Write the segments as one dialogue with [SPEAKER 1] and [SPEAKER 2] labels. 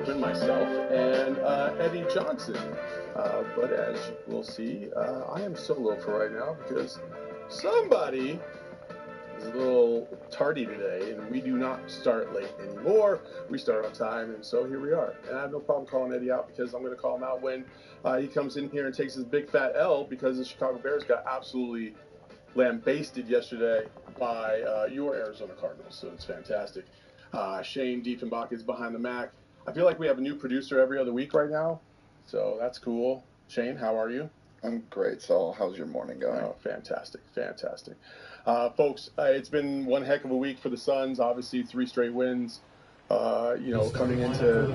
[SPEAKER 1] Griffin, myself, and Eddie Johnson. But as we'll see, I am solo for right now because somebody is a little tardy today, and we do not start late anymore. We start on time, and so here we are. And I have no problem calling Eddie out because I'm going to call him out when he comes in here and takes his big fat L because the Chicago Bears got absolutely lambasted yesterday by your Arizona Cardinals. So it's fantastic. Shane Diefenbach is behind the Mac. I feel like we have a new producer every other week right now, so that's cool. Shane, how are you?
[SPEAKER 2] I'm great, Saul. How's your morning going?
[SPEAKER 1] Oh, fantastic, fantastic. Folks, it's been one heck of a week for the Suns. Obviously, 3 straight wins, coming into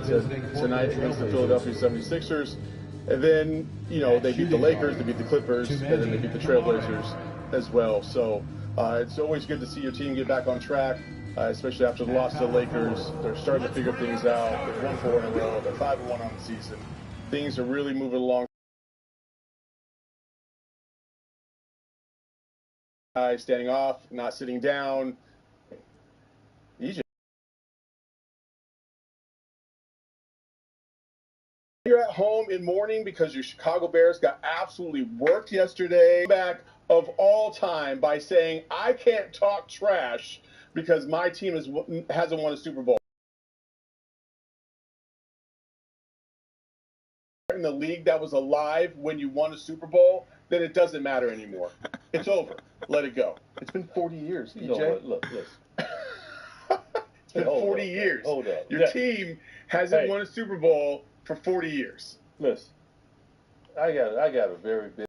[SPEAKER 1] tonight against the Philadelphia 76ers. And then, they beat the Lakers, they beat the Clippers, and then they beat the Trailblazers as well. So it's always good to see your team get back on track, especially after the loss to the Lakers. They're starting to figure things out. They've won 4 in a row. They're 5-1 on the season. Things are really moving along. Standing off, not sitting down. EJ. You're at home in mourning because your Chicago Bears got absolutely worked yesterday. Back of all time by saying, I can't talk trash because my team hasn't won a Super Bowl. In the league that was alive when you won a Super Bowl, then it doesn't matter anymore. It's over. Let it go. It's been 40 years, EJ.
[SPEAKER 3] You know what? Look, listen.
[SPEAKER 1] It's been 40 years.
[SPEAKER 3] Hold up.
[SPEAKER 1] Your team hasn't won a Super Bowl for 40 years.
[SPEAKER 3] Listen, I got a very big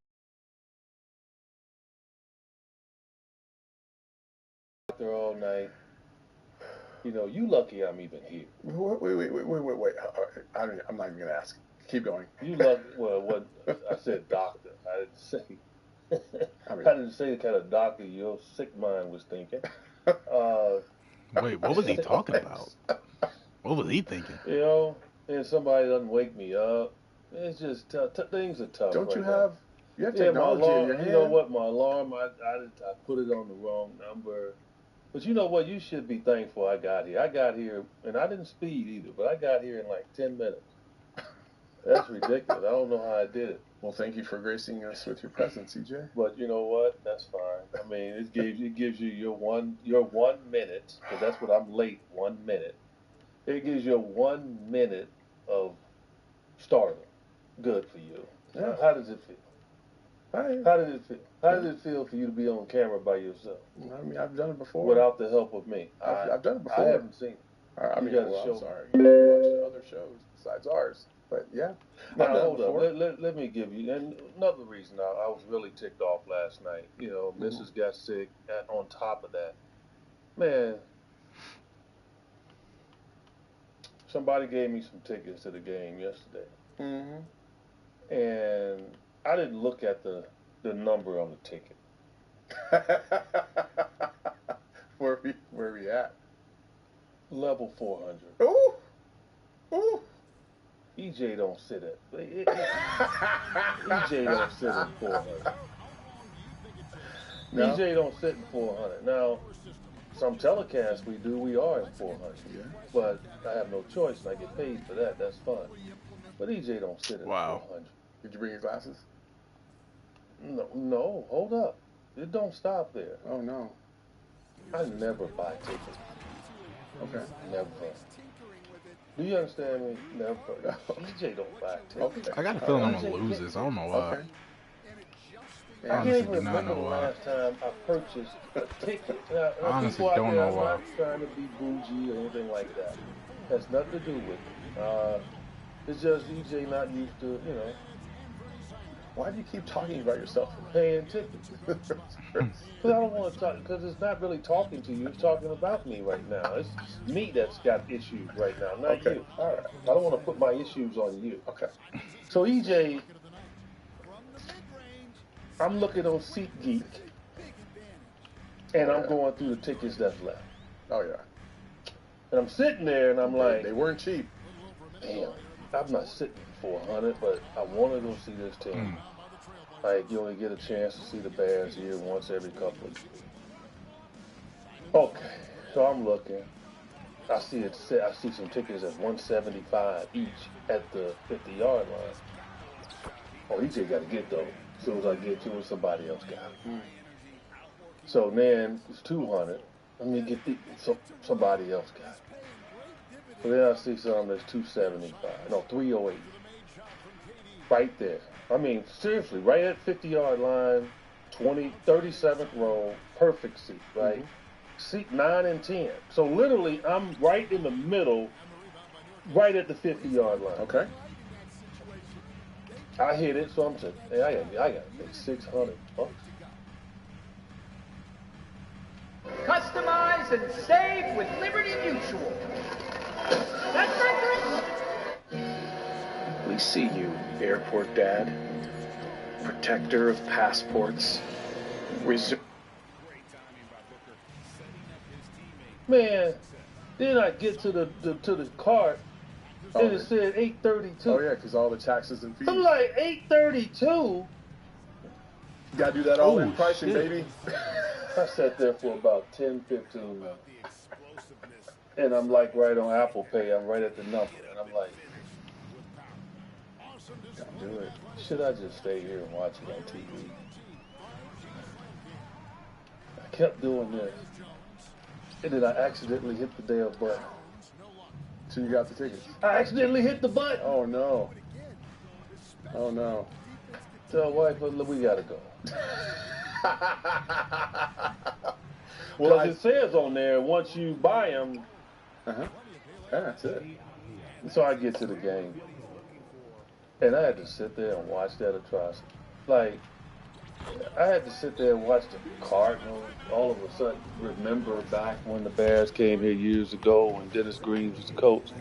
[SPEAKER 3] there all night. You lucky I'm even here.
[SPEAKER 1] Wait. I'm not even gonna ask. Keep going.
[SPEAKER 3] You lucky. Well, what I said, doctor. I didn't say. I didn't say the kind of doctor your sick mind was thinking.
[SPEAKER 4] Wait, what was he talking about? What was he thinking?
[SPEAKER 3] And somebody doesn't wake me up. It's just things are tough.
[SPEAKER 1] Don't
[SPEAKER 3] right
[SPEAKER 1] you
[SPEAKER 3] now.
[SPEAKER 1] have? You have technology in your hand.
[SPEAKER 3] You know what? My alarm, I put it on the wrong number. But you know what? You should be thankful I got here. I got here, and I didn't speed either, but I got here in like 10 minutes. That's ridiculous. I don't know how I did it.
[SPEAKER 1] Well, thank you for gracing us with your presence, EJ.
[SPEAKER 3] But you know what? That's fine. I mean, it gives you your 1 minute, because that's what I'm late. 1 minute. It gives you 1 minute of stardom. Good for you.
[SPEAKER 1] Yeah.
[SPEAKER 3] How does it feel?
[SPEAKER 1] How
[SPEAKER 3] did it feel? How did it feel for you to be on camera by yourself?
[SPEAKER 1] I mean, I've done it before.
[SPEAKER 3] Without the help of me.
[SPEAKER 1] I've done it before.
[SPEAKER 3] I haven't seen it.
[SPEAKER 1] I'm sorry. You watched other shows besides ours. But yeah.
[SPEAKER 3] Now, hold up. Let me give you another reason I was really ticked off last night. Mrs. got sick. On top of that, man, somebody gave me some tickets to the game yesterday.
[SPEAKER 1] Mm-hmm.
[SPEAKER 3] And I didn't look at the number on the ticket.
[SPEAKER 1] Where are we at?
[SPEAKER 3] Level 400.
[SPEAKER 1] Ooh. Ooh.
[SPEAKER 3] EJ don't sit at EJ don't sit at 400.
[SPEAKER 1] No?
[SPEAKER 3] EJ don't sit in 400. Now, some telecasts we are in 400.
[SPEAKER 1] Yeah.
[SPEAKER 3] But I have no choice and I get paid for that. That's fine. But EJ don't sit at 400.
[SPEAKER 1] Did you bring your glasses?
[SPEAKER 3] No, hold up. It don't stop there.
[SPEAKER 1] Oh no.
[SPEAKER 3] I never buy tickets.
[SPEAKER 1] Okay.
[SPEAKER 3] Never. Do you understand me? Never. EJ don't buy tickets.
[SPEAKER 1] Okay.
[SPEAKER 4] I got a feeling I'm gonna lose this. I don't know why.
[SPEAKER 1] Okay.
[SPEAKER 3] I can't
[SPEAKER 4] Honestly,
[SPEAKER 3] even
[SPEAKER 4] do not
[SPEAKER 3] remember
[SPEAKER 4] know
[SPEAKER 3] the
[SPEAKER 4] why.
[SPEAKER 3] last time I purchased a ticket.
[SPEAKER 4] Honestly,
[SPEAKER 3] people out
[SPEAKER 4] don't
[SPEAKER 3] there,
[SPEAKER 4] know why.
[SPEAKER 3] I'm not trying to be bougie or anything like that. Has nothing to do with it. It's just EJ not used to,
[SPEAKER 1] Why do you keep talking about yourself?
[SPEAKER 3] paying tickets. Because I don't want to talk, because it's not really talking to you, it's talking about me right now. It's me that's got issues right now, not
[SPEAKER 1] Okay.
[SPEAKER 3] you.
[SPEAKER 1] All right.
[SPEAKER 3] I don't want to put my issues on you.
[SPEAKER 1] Okay.
[SPEAKER 3] So EJ, I'm looking on SeatGeek, and I'm going through the tickets that's left.
[SPEAKER 1] Oh yeah.
[SPEAKER 3] And I'm sitting there, and I'm like,
[SPEAKER 1] They weren't cheap.
[SPEAKER 3] damn, I'm not sitting for 400, but I want to go see this team. Like, you only get a chance to see the Bears here once every couple of years. Okay, so I'm looking. I see some tickets at $175 each at the 50-yard line. Oh, EJ got to get those. As soon as I get to it, somebody else got it. So then it's 200. Let me get somebody else got it. So then I see something that's 275. No, 308. Right there. I mean, seriously, right at 50-yard line, 37th row, perfect seat, right? Mm-hmm. Seat 9 and 10. So literally, I'm right in the middle, right at the 50-yard line.
[SPEAKER 1] Okay.
[SPEAKER 3] I hit it, so I'm saying, hey, I got to pay $600.
[SPEAKER 5] Customize and save with Liberty Mutual. That's right.
[SPEAKER 6] We see you, airport dad, protector of passports.
[SPEAKER 3] Man, then I get to the cart, and it said 832.
[SPEAKER 1] Oh yeah, because all the taxes and fees.
[SPEAKER 3] I'm like 832.
[SPEAKER 1] You gotta do that all-in pricing, baby.
[SPEAKER 3] I sat there for about 10, 15 minutes. And I'm like right on Apple Pay. I'm right at the number. And I'm like, gotta do it. Should I just stay here and watch it on TV? I kept doing this. And then I accidentally hit the damn button.
[SPEAKER 1] So you got the tickets?
[SPEAKER 3] I accidentally hit the button.
[SPEAKER 1] Oh, no. Oh, no.
[SPEAKER 3] Tell wife, we gotta go.
[SPEAKER 1] Well,
[SPEAKER 3] it says on there, once you buy them,
[SPEAKER 1] yeah, that's it.
[SPEAKER 3] So I get to the game, and I had to sit there and watch that atrocity. Like, I had to sit there and watch the Cardinals all of a sudden remember back when the Bears came here years ago when Dennis Green was the coach.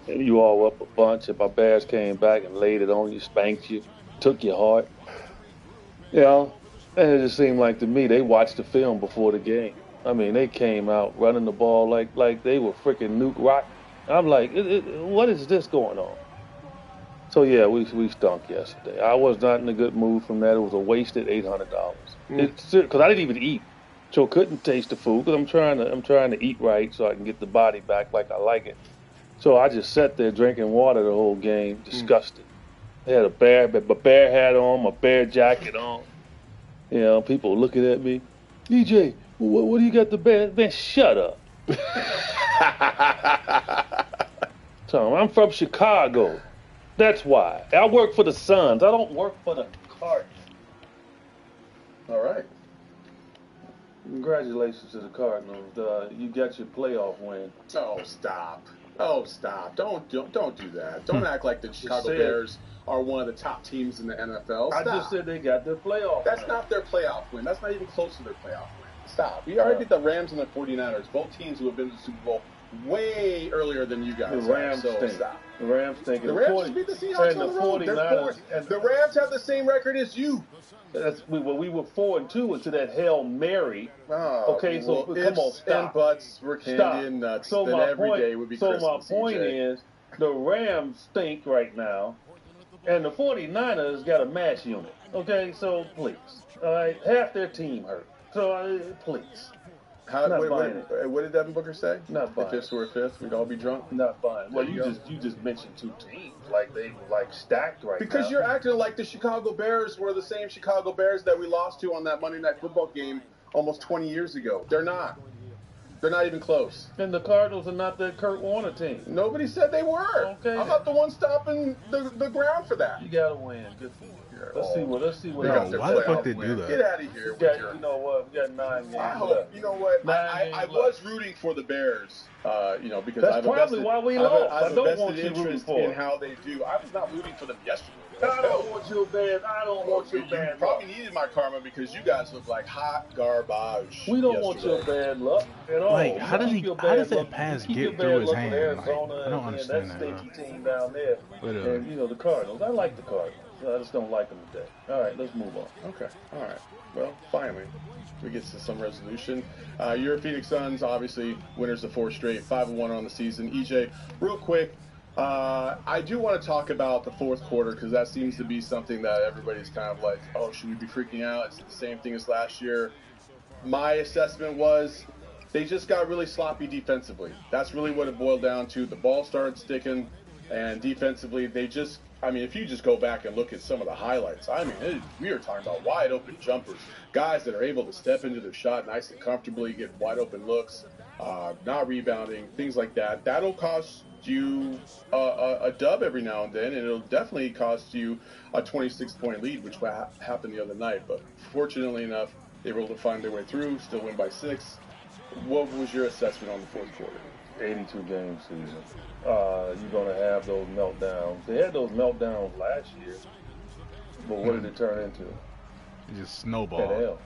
[SPEAKER 3] And you all up a bunch, and my Bears came back and laid it on you, spanked you, took your heart. You know? And it just seemed like to me they watched the film before the game. I mean, they came out running the ball like they were freaking Nuke Rock. I'm like, what is this going on? So yeah, we stunk yesterday. I was not in a good mood from that. It was a wasted $800. Because I didn't even eat, so couldn't taste the food. Because I'm trying to eat right so I can get the body back like I like it. So I just sat there drinking water the whole game, disgusted. I had a bear hat on, my bear jacket on. You know, people looking at me. EJ, what do you got the bear? Man, shut up. So I'm from Chicago. That's why. I work for the SUNS. I don't work for the Cardinals.
[SPEAKER 1] All right.
[SPEAKER 3] Congratulations to the Cardinals. You got your playoff win.
[SPEAKER 1] Oh, stop. Oh, stop. Don't do that. Don't act like the Chicago Bears are one of the top teams in the NFL. Stop.
[SPEAKER 3] I just said they got their playoff
[SPEAKER 1] That's
[SPEAKER 3] win.
[SPEAKER 1] not their playoff win. That's not even close to their playoff win. Stop. We already beat the Rams and the 49ers, both teams who have been to the Super Bowl way earlier than you guys.
[SPEAKER 3] The Rams stink.
[SPEAKER 1] Stop.
[SPEAKER 3] The Rams stink.
[SPEAKER 1] The Rams beat the Seahawks on the road. The Rams have the same record as you.
[SPEAKER 3] We were 4-2 into that Hail Mary.
[SPEAKER 1] Oh,
[SPEAKER 3] okay, so
[SPEAKER 1] well,
[SPEAKER 3] come on, stop.
[SPEAKER 1] And butts were candy and nuts.
[SPEAKER 3] So
[SPEAKER 1] then every day would be Christmas.
[SPEAKER 3] So my point is, the Rams stink right now, and the 49ers got a match unit. Okay, so please, all right, half their team hurt. So please.
[SPEAKER 1] What did Devin Booker say?
[SPEAKER 3] Not buying.
[SPEAKER 1] If this were a fifth, we'd all be drunk.
[SPEAKER 3] Not buying. Well, you just mentioned two teams like they were like stacked right now.
[SPEAKER 1] Because you're acting like the Chicago Bears were the same Chicago Bears that we lost to on that Monday Night Football game almost 20 years ago. They're not. They're not even close.
[SPEAKER 3] And the Cardinals are not that Kurt Warner team.
[SPEAKER 1] Nobody said they were.
[SPEAKER 3] Okay.
[SPEAKER 1] I'm not the one stopping the ground for that.
[SPEAKER 3] You gotta win. Good for you. Let's see what.
[SPEAKER 4] No, why the fuck they do that?
[SPEAKER 1] Get out of here.
[SPEAKER 3] You know what? We got 9 games.
[SPEAKER 1] I hope. You know what? I was rooting for the Bears. Because
[SPEAKER 3] that's probably why we lost.
[SPEAKER 1] I have a vested
[SPEAKER 3] interest
[SPEAKER 1] interest in how they do. I was not rooting for them yesterday.
[SPEAKER 3] I don't want your bad.
[SPEAKER 1] You probably needed my karma because you guys look like hot garbage.
[SPEAKER 3] We don't want your bad luck at all.
[SPEAKER 4] Like, how does that pass get through his hand? Like, I don't understand that.
[SPEAKER 3] That stinky team down there, and the Cardinals. I like the Cardinals. I just don't like them today. All right, let's move on.
[SPEAKER 1] Okay. All right. Well, finally, we get to some resolution. Your Phoenix Suns, obviously, winners of 4 straight, 5-1 on the season. EJ, real quick, I do want to talk about the fourth quarter because that seems to be something that everybody's kind of like, oh, should we be freaking out? It's the same thing as last year. My assessment was they just got really sloppy defensively. That's really what it boiled down to. The ball started sticking, and defensively, they just, I mean, if you just go back and look at some of the highlights, I mean, we are talking about wide open jumpers, guys that are able to step into their shot nice and comfortably, get wide open looks, not rebounding, things like that. That'll cost you a dub every now and then, and it'll definitely cost you a 26-point lead, which happened the other night. But fortunately enough, they were able to find their way through, still win by 6. What was your assessment on the fourth quarter?
[SPEAKER 3] 82-game season. You're going to have those meltdowns. They had those meltdowns last year, but what did it turn into?
[SPEAKER 4] It just snowballed.
[SPEAKER 3] An L.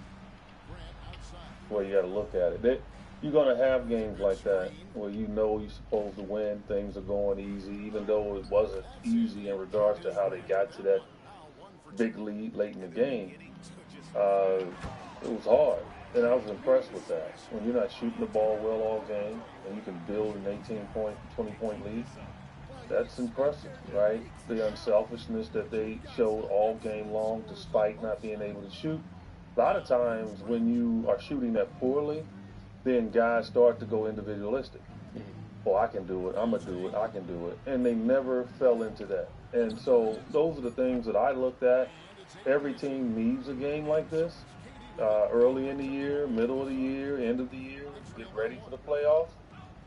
[SPEAKER 3] Well, you got to look at it. You're going to have games like that where you know you're supposed to win, things are going easy, even though it wasn't easy in regards to how they got to that big lead late in the game. It was hard, and I was impressed with that. When you're not shooting the ball well all game and you can build an 18-point, 20-point lead, that's impressive, right? The unselfishness that they showed all game long despite not being able to shoot. A lot of times when you are shooting that poorly, then guys start to go individualistic. Oh, I can do it, I'm going to do it, I can do it. And they never fell into that. And so those are the things that I looked at. Every team needs a game like this. Early in the year, middle of the year, end of the year, get ready for the playoffs.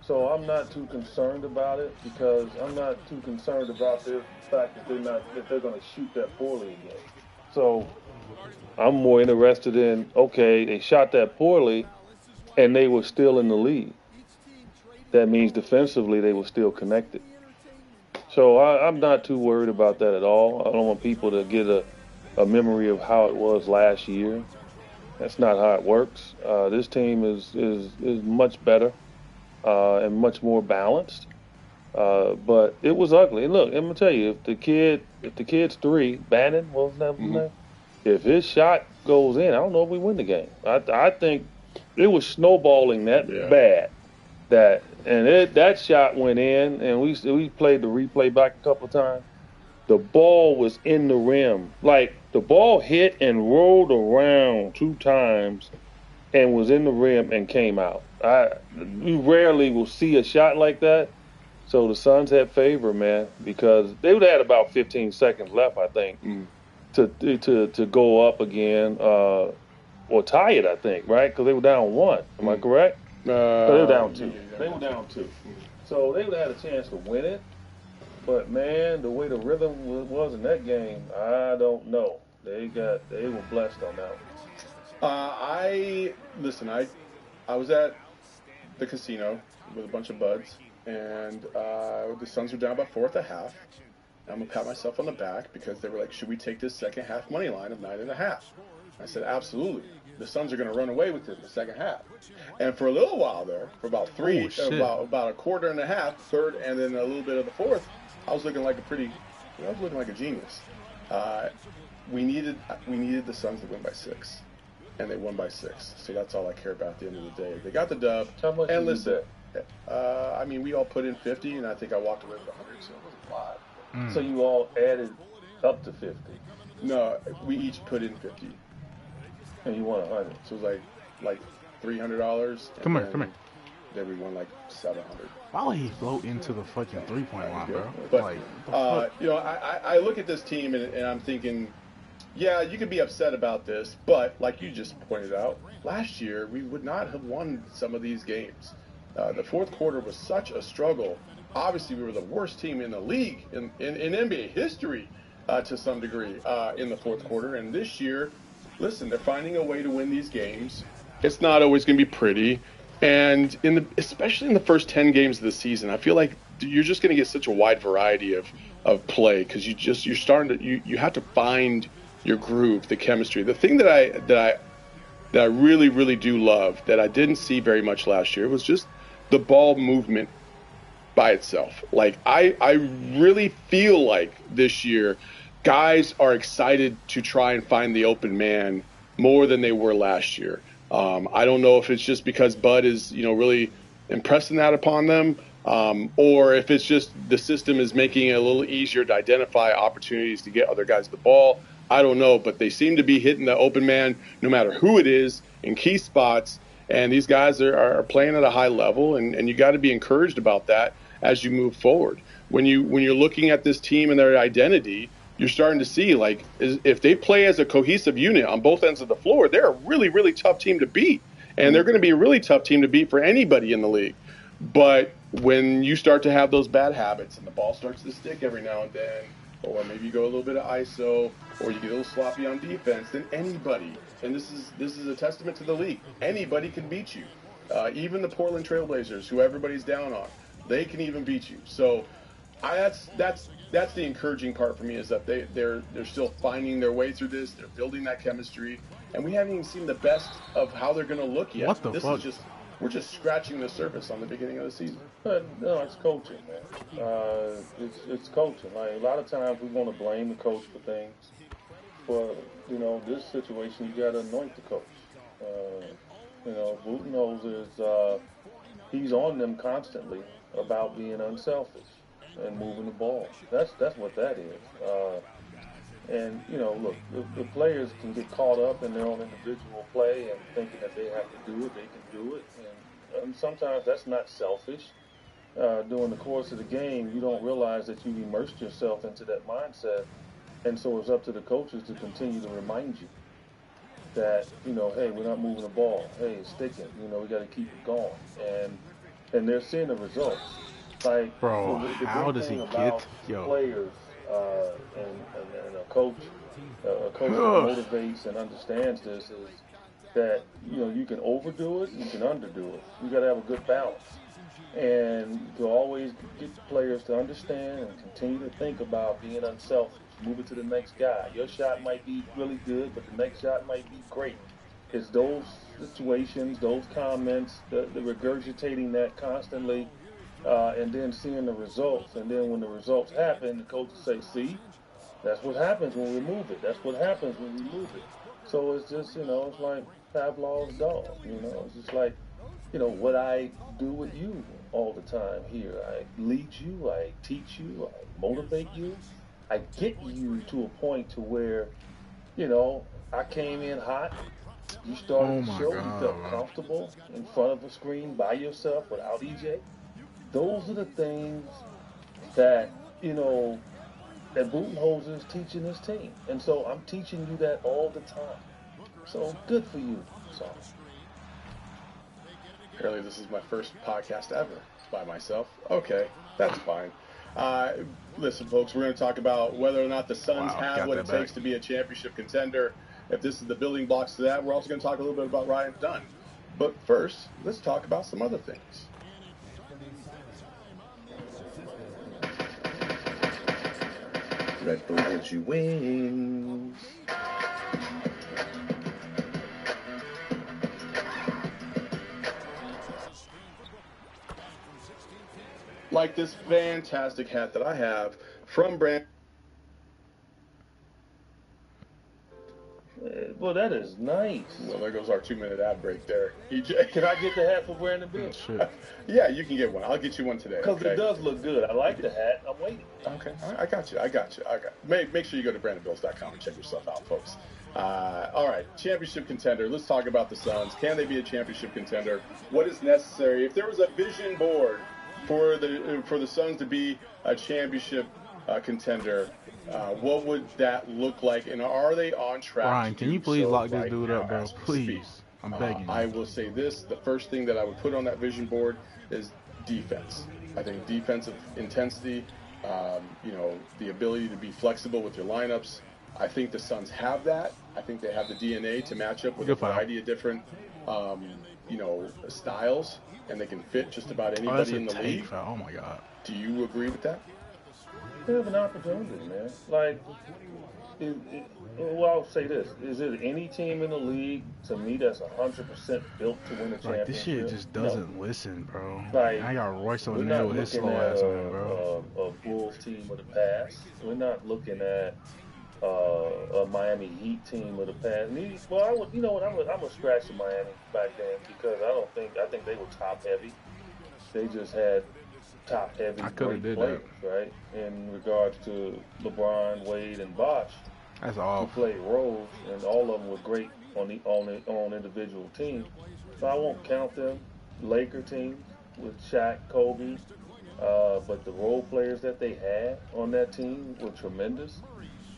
[SPEAKER 3] So I'm not too concerned about it because I'm not too concerned about the fact that they're going to shoot that poorly again. So I'm more interested in, okay, they shot that poorly and they were still in the lead. That means defensively they were still connected. So I'm not too worried about that at all. I don't want people to get a memory of how it was last year. That's not how it works. This team is much better and much more balanced. But it was ugly. And look, I'm gonna tell you, if the kid's 3, Bannon, what was that name? If his shot goes in, I don't know if we win the game. I think it was snowballing that bad that shot went in, and we played the replay back a couple of times. The ball was in the rim. Like, the ball hit and rolled around 2 times and was in the rim and came out. We rarely will see a shot like that. So the Suns had favor, man, because they would have had about 15 seconds left, I think, to go up again or tie it, I think, right? Because they were down 1. Am I correct? They were down 2. They were down 2. So they would have had a chance to win it. But, man, the way the rhythm was in that game, I don't know. They were blessed on that one.
[SPEAKER 1] I was at the casino with a bunch of buds, and the Suns were down by 4 at the half. I'm going to pat myself on the back because they were like, should we take this second half money line of 9.5? I said, absolutely. The Suns are going to run away with it in the second half. And for a little while there, for about about a quarter and a half, third, and then a little bit of the fourth, I was looking like a genius. We needed the Suns to win by 6, and they won by 6. So that's all I care about at the end of the day. They got the dub.
[SPEAKER 3] How much
[SPEAKER 1] and
[SPEAKER 3] did
[SPEAKER 1] listen, I mean, we all put in 50, and I think I walked away with 100, so it wasn't a lot.
[SPEAKER 3] So you all added up to 50.
[SPEAKER 1] No, we each put in 50,
[SPEAKER 3] and you won 100.
[SPEAKER 1] So it was like $300.
[SPEAKER 4] Come here.
[SPEAKER 1] Then we won like 700.
[SPEAKER 4] Why would he float into the fucking 3-point line, bro?
[SPEAKER 1] But, I look at this team and I'm thinking, yeah, you could be upset about this, but like you just pointed out, last year we would not have won some of these games. The fourth quarter was such a struggle. Obviously, we were the worst team in the league in NBA history to some degree in the fourth quarter. And this year, listen, they're finding a way to win these games. It's not always going to be pretty. And especially in the first 10 games of the season, I feel like you're just going to get such a wide variety of play because you're starting to you have to find your groove, the chemistry. The thing that I really, really do love that I didn't see very much last year was just the ball movement by itself. Like I really feel like this year guys are excited to try and find the open man more than they were last year. I don't know if it's just because Bud is, really impressing that upon them, or if it's just the system is making it a little easier to identify opportunities to get other guys the ball. I don't know, but they seem to be hitting the open man no matter who it is in key spots. And these guys are playing at a high level, and you got to be encouraged about that as you move forward. When you're looking at this team and their identity, you're starting to see, like, if they play as a cohesive unit on both ends of the floor, they're a really, really tough team to beat. And they're going to be a really tough team to beat for anybody in the league. But when you start to have those bad habits and the ball starts to stick every now and then, or maybe you go a little bit of ISO, or you get a little sloppy on defense, then anybody, and this is a testament to the league, anybody can beat you. Even the Portland Trailblazers, who everybody's down on, they can even beat you. So that's the encouraging part for me, is that they're still finding their way through this. They're building that chemistry, and we haven't even seen the best of how they're going to look yet.
[SPEAKER 4] What the fuck?
[SPEAKER 1] We're just scratching the surface on the beginning of the season.
[SPEAKER 3] No, it's coaching, man. It's coaching. Like, a lot of times we want to blame the coach for things. But, this situation, you got to anoint the coach. Budenholzer is, he's on them constantly about being unselfish and moving the ball. That's what that is. And, look, the players can get caught up in their own individual play and thinking that they have to do it, they can do it. And sometimes that's not selfish. During the course of the game, you don't realize that you've immersed yourself into that mindset. And so it's up to the coaches to continue to remind you that, hey, we're not moving the ball. Hey, it's sticking. We got to keep it going. And they're seeing the results. Like,
[SPEAKER 4] bro,
[SPEAKER 3] the
[SPEAKER 4] how
[SPEAKER 3] good
[SPEAKER 4] does he
[SPEAKER 3] thing
[SPEAKER 4] get
[SPEAKER 3] about players and a coach that motivates and understands this is that you can overdo it, you can underdo it. You got to have a good balance, and to always get the players to understand and continue to think about being unselfish. Move it to the next guy. Your shot might be really good, but the next shot might be great. It's those situations, those comments, the regurgitating that constantly. And then seeing the results, and then when the results happen, the coaches say, see, that's what happens when we move it. That's what happens when we move it. So it's just, it's like Pavlov's dog, It's just like, what I do with you all the time here. I lead you, I teach you, I motivate you. I get you to a point to where, I came in hot. You started the show, you felt comfortable in front of a screen by yourself without EJ. Those are the things that, that Budenholzer is teaching his team. And so I'm teaching you that all the time. So good for you, son.
[SPEAKER 1] Apparently this is my first podcast ever by myself. Okay, that's fine. Listen, folks, we're going to talk about whether or not the Suns have what it takes to be a championship contender. If this is the building blocks to that, we're also going to talk a little bit about Ryan Dunn. But first, let's talk about some other things. Red Bull gives you wings. Like this fantastic hat that I have from Brand.
[SPEAKER 3] Well, that is nice.
[SPEAKER 1] Well, there goes our 2-minute ad break there. EJ.
[SPEAKER 3] Can I get the hat for Brandon Bill?
[SPEAKER 4] Sure.
[SPEAKER 1] Yeah, you can get one. I'll get you one today.
[SPEAKER 3] Because it does look good. I like the hat. I'm waiting.
[SPEAKER 1] Okay, I got you. Make sure you go to BrandonBills.com and check yourself out, folks. All right, championship contender. Let's talk about the Suns. Can they be a championship contender? What is necessary? If there was a vision board for the Suns to be a championship contender, what would that look like? And are they on track?
[SPEAKER 4] Ryan, can you please lock this dude up, bro? Please. I'm begging you.
[SPEAKER 1] I will say this. The first thing that I would put on that vision board is defense. I think defensive intensity, the ability to be flexible with your lineups. I think the Suns have that. I think they have the DNA to match up with a variety of different, styles, and they can fit just about anybody in the league.
[SPEAKER 4] Oh, my God.
[SPEAKER 1] Do you agree with that?
[SPEAKER 3] They have an opportunity, man. Like, I'll say this. Is it any team in the league, to me, that's 100% built to win a championship?
[SPEAKER 4] Like, this shit just doesn't listen, bro.
[SPEAKER 3] Like,
[SPEAKER 4] I got Royce O'Neal with his slow ass on, bro.
[SPEAKER 3] A Bulls team of the past. We're not looking at a Miami Heat team of the past. Well, I would, I'm gonna scratch the Miami back then because I think they were top heavy. They just had top heavy great players, right? In regards to LeBron, Wade, and Bosh.
[SPEAKER 4] That's all.
[SPEAKER 3] Who played roles, and all of them were great on individual teams. So I won't count them. Laker teams with Shaq, Kobe, but the role players that they had on that team were tremendous.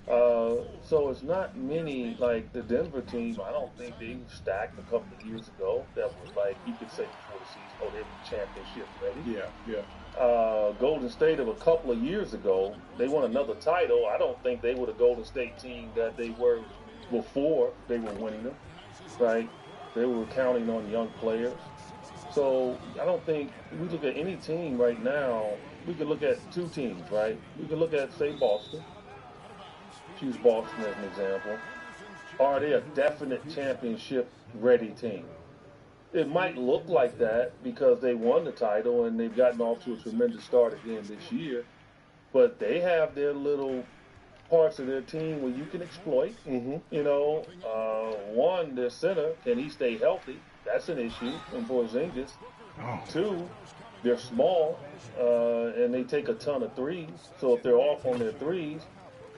[SPEAKER 3] So it's not many like the Denver team. I don't think they were stacked a couple of years ago. That was like you could say before the season, oh, they were championship ready.
[SPEAKER 1] Yeah.
[SPEAKER 3] Golden State of a couple of years ago, they won another title. I don't think they were the Golden State team that they were before they were winning them. Right? They were counting on young players. So I don't think we look at any team right now. We could look at two teams, right? We could look at, say, Boston. Use Boston as an example. Are they a definite championship-ready team? It might look like that because they won the title and they've gotten off to a tremendous start again this year. But they have their little parts of their team where you can exploit.
[SPEAKER 1] Mm-hmm.
[SPEAKER 3] You know, one, their center, can he stay healthy? That's an issue in Porzingis.
[SPEAKER 4] Oh.
[SPEAKER 3] Two, they're small and they take a ton of threes. So if they're off on their threes,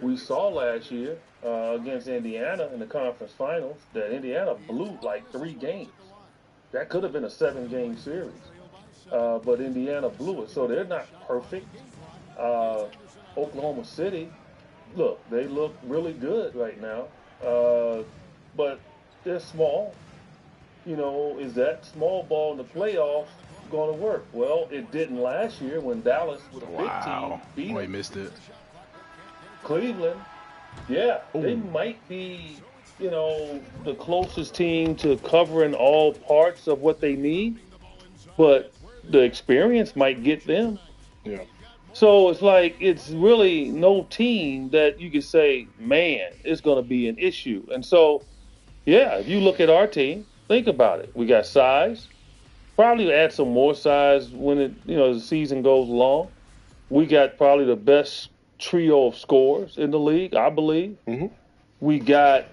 [SPEAKER 3] we saw last year against Indiana in the conference finals that Indiana blew like 3 games. That could have been a 7-game series, but Indiana blew it. So they're not perfect. Oklahoma City, look, they look really good right now, but they're small. You know, is that small ball in the playoffs going to work? Well, it didn't last year when Dallas with a big team beat them.
[SPEAKER 4] Oh, he missed it.
[SPEAKER 3] Cleveland, yeah, they might be, you know, the closest team to covering all parts of what they need, but the experience might get them.
[SPEAKER 1] Yeah.
[SPEAKER 3] So it's like it's really no team that you could say, man, it's going to be an issue. And so, yeah, if you look at our team, think about it. We got size. Probably add some more size when it, you know, the season goes along. We got probably the best trio of scorers in the league, I believe.
[SPEAKER 1] Mm-hmm.
[SPEAKER 3] We got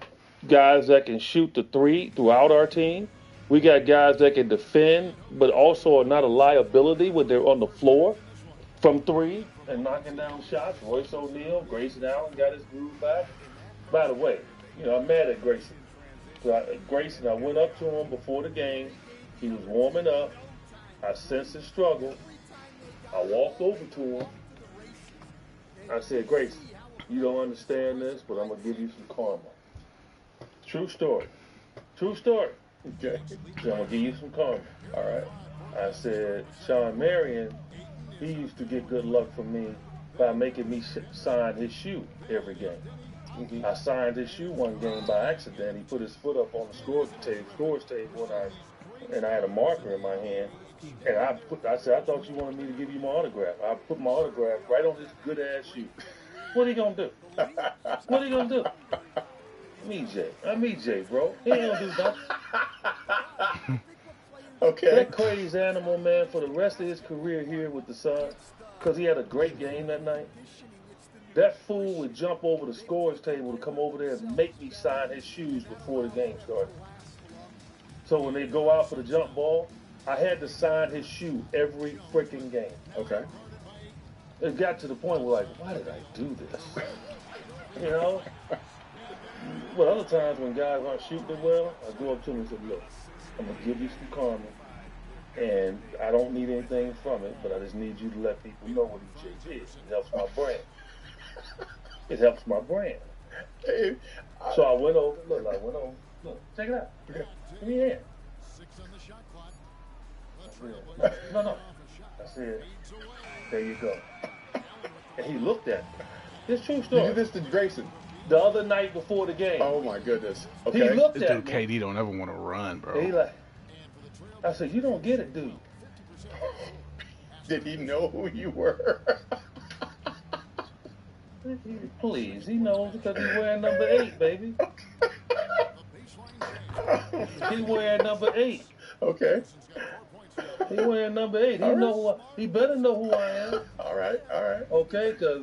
[SPEAKER 3] guys that can shoot the three throughout our team. We got guys that can defend, but also are not a liability when they're on the floor from three and knocking down shots. Royce O'Neal, Grayson Allen got his groove back. By the way, you know, I'm mad at Grayson. Grayson, I went up to him before the game. He was warming up. I sensed his struggle. I walked over to him. I said, Grayson, you don't understand this, but I'm going to give you some karma. True story. True story.
[SPEAKER 1] Okay.
[SPEAKER 3] So I'm going to give you some karma.
[SPEAKER 1] All right.
[SPEAKER 3] I said, Sean Marion, he used to get good luck from me by making me sign his shoe every game.
[SPEAKER 1] Mm-hmm.
[SPEAKER 3] I signed his shoe one game by accident. He put his foot up on the scores table, and I had a marker in my hand. And I said, I thought you wanted me to give you my autograph. I put my autograph right on his good-ass shoe. What are you going to do? What are you going to do? I'm EJ, bro. He ain't going to do nothing.
[SPEAKER 1] Okay.
[SPEAKER 3] That crazy animal, man, for the rest of his career here with the Suns, because he had a great game that night, that fool would jump over the scores table to come over there and make me sign his shoes before the game started. So when they go out for the jump ball, I had to sign his shoe every freaking game.
[SPEAKER 1] Okay.
[SPEAKER 3] It got to the point where, like, why did I do this? You know? But other times when guys aren't shooting well, I go up to them and say, look, I'm going to give you some karma, and I don't need anything from it, but I just need you to let people know what EJ is. It helps my brand. It helps my brand.
[SPEAKER 1] Hey,
[SPEAKER 3] So I went over, look, check it out. Give me your hand. No. I said, there you go. And he looked at me. This true story.
[SPEAKER 1] you did this to Grayson.
[SPEAKER 3] The other night before the game.
[SPEAKER 1] Oh my goodness.
[SPEAKER 3] He
[SPEAKER 1] Okay.
[SPEAKER 3] looked
[SPEAKER 4] This
[SPEAKER 3] at
[SPEAKER 4] dude
[SPEAKER 3] me.
[SPEAKER 4] KD don't ever want to run, bro.
[SPEAKER 3] And he like, I said, you don't get it, do you?
[SPEAKER 1] Did he know who you were?
[SPEAKER 3] Please, he knows because he's wearing number 8, baby. He wearing number 8.
[SPEAKER 1] Okay.
[SPEAKER 3] He wearing number 8. He
[SPEAKER 1] All
[SPEAKER 3] know he better know who I am.
[SPEAKER 1] All right.
[SPEAKER 3] Okay, because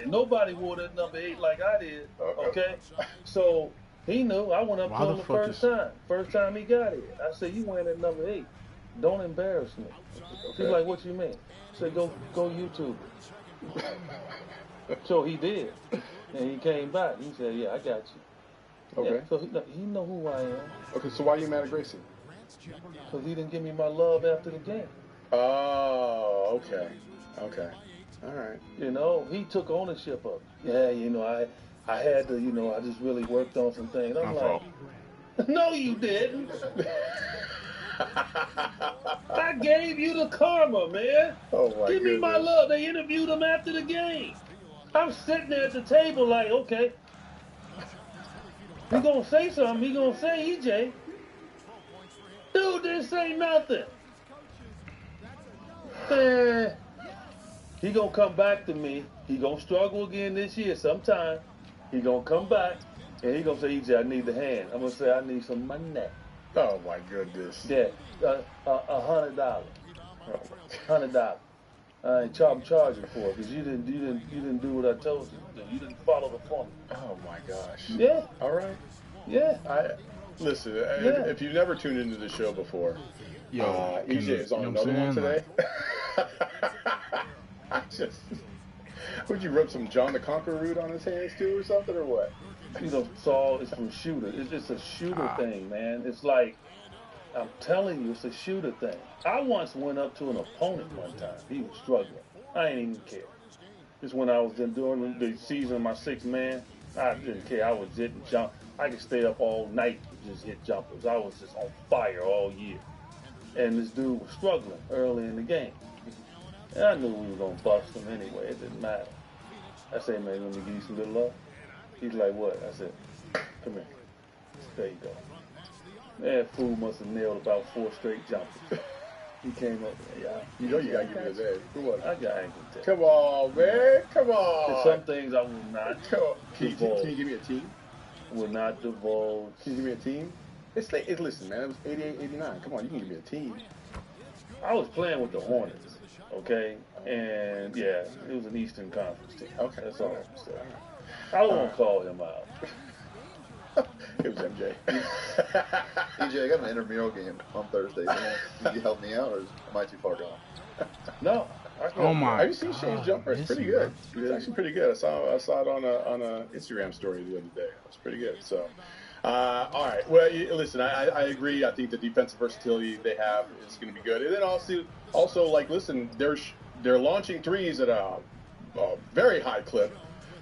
[SPEAKER 3] nobody wore that number 8 like I did. Okay, so he knew. I went up
[SPEAKER 4] Why
[SPEAKER 3] to
[SPEAKER 4] the
[SPEAKER 3] him the
[SPEAKER 4] fuck
[SPEAKER 3] first time. First time he got here. I said, you wearing that number 8. Don't embarrass me. He's like, what you mean? I said, go YouTube it. So he did. And he came back. He said, yeah, I got you.
[SPEAKER 2] Okay.
[SPEAKER 3] Yeah, so he know who I am.
[SPEAKER 2] Okay, so why are you mad at Gracie?
[SPEAKER 3] Because he didn't give me my love after the game.
[SPEAKER 2] Oh, okay. Okay. All right.
[SPEAKER 3] You know, he took ownership of it. Yeah, you know, I had to, you know, I just really worked on some things. I'm
[SPEAKER 4] My
[SPEAKER 3] like,
[SPEAKER 4] fault.
[SPEAKER 3] no, you didn't. I gave you the karma, man.
[SPEAKER 2] Oh my
[SPEAKER 3] Give me my
[SPEAKER 2] goodness.
[SPEAKER 3] love. They interviewed him after the game. I'm sitting there at the table like, okay, he gonna say something. He gonna say, EJ, dude didn't say nothing. Man, he gonna come back to me. He gonna struggle again this year sometime. He gonna come back and he gonna say, EJ, I need the hand. I'm gonna say, I need some money.
[SPEAKER 2] Oh my goodness.
[SPEAKER 3] Yeah, $100. $100. I ain't charging for it because you didn't do what I told you to do. You didn't follow the formula.
[SPEAKER 2] Oh my gosh.
[SPEAKER 3] Yeah,
[SPEAKER 2] All right.
[SPEAKER 3] yeah.
[SPEAKER 2] Listen.
[SPEAKER 3] Yeah.
[SPEAKER 2] If you've never tuned into the show before,
[SPEAKER 4] Yo,
[SPEAKER 2] EJ is on
[SPEAKER 4] you know what
[SPEAKER 2] another
[SPEAKER 4] I'm
[SPEAKER 2] one
[SPEAKER 4] saying?
[SPEAKER 2] today. Would you rub some John the Conqueror root on his hands too, or something, or what?
[SPEAKER 3] You know, Saul is from shooter. It's just a shooter thing, man. It's like, I'm telling you, it's a shooter thing. I once went up to an opponent one time. He was struggling. I ain't even care. Just when I was doing the season of my sixth man, I didn't care. I was hitting jump. I could stay up all night and just hit jumpers. I was just on fire all year. And this dude was struggling early in the game. And I knew we were going to bust him anyway. It didn't matter. I said, man, let me give you some good love. He's like, what? I said, come here. There you go. Man, fool must have nailed about 4 straight jumpers. He came up there, yeah.
[SPEAKER 2] You know you gotta give me his edge. Come on.
[SPEAKER 3] I got ankle tap.
[SPEAKER 2] Come on, man. Come
[SPEAKER 3] There's
[SPEAKER 2] on.
[SPEAKER 3] some things I will not
[SPEAKER 2] Come on. Can
[SPEAKER 3] divulge.
[SPEAKER 2] you give me a team?
[SPEAKER 3] Will not divulge.
[SPEAKER 2] Can you give me a team? Listen, man. It was 88, 89. Come on, you can give me a team.
[SPEAKER 3] I was playing with the Hornets, okay? And, yeah, it was an Eastern Conference team.
[SPEAKER 2] Okay.
[SPEAKER 3] That's all I'm saying. I won't call him out.
[SPEAKER 2] It was MJ.
[SPEAKER 7] EJ, I got an intramural game on Thursday. Can you help me out, or am I too far gone?
[SPEAKER 3] No.
[SPEAKER 4] Oh my.
[SPEAKER 2] Have you seen Shane's jumper? It's pretty good.
[SPEAKER 4] Bro.
[SPEAKER 2] It's actually pretty good. I saw it on a Instagram story the other day. It's pretty good. So, all right. Well, listen, I agree. I think the defensive versatility they have is going to be good. And then also like, listen, they're launching threes at a very high clip.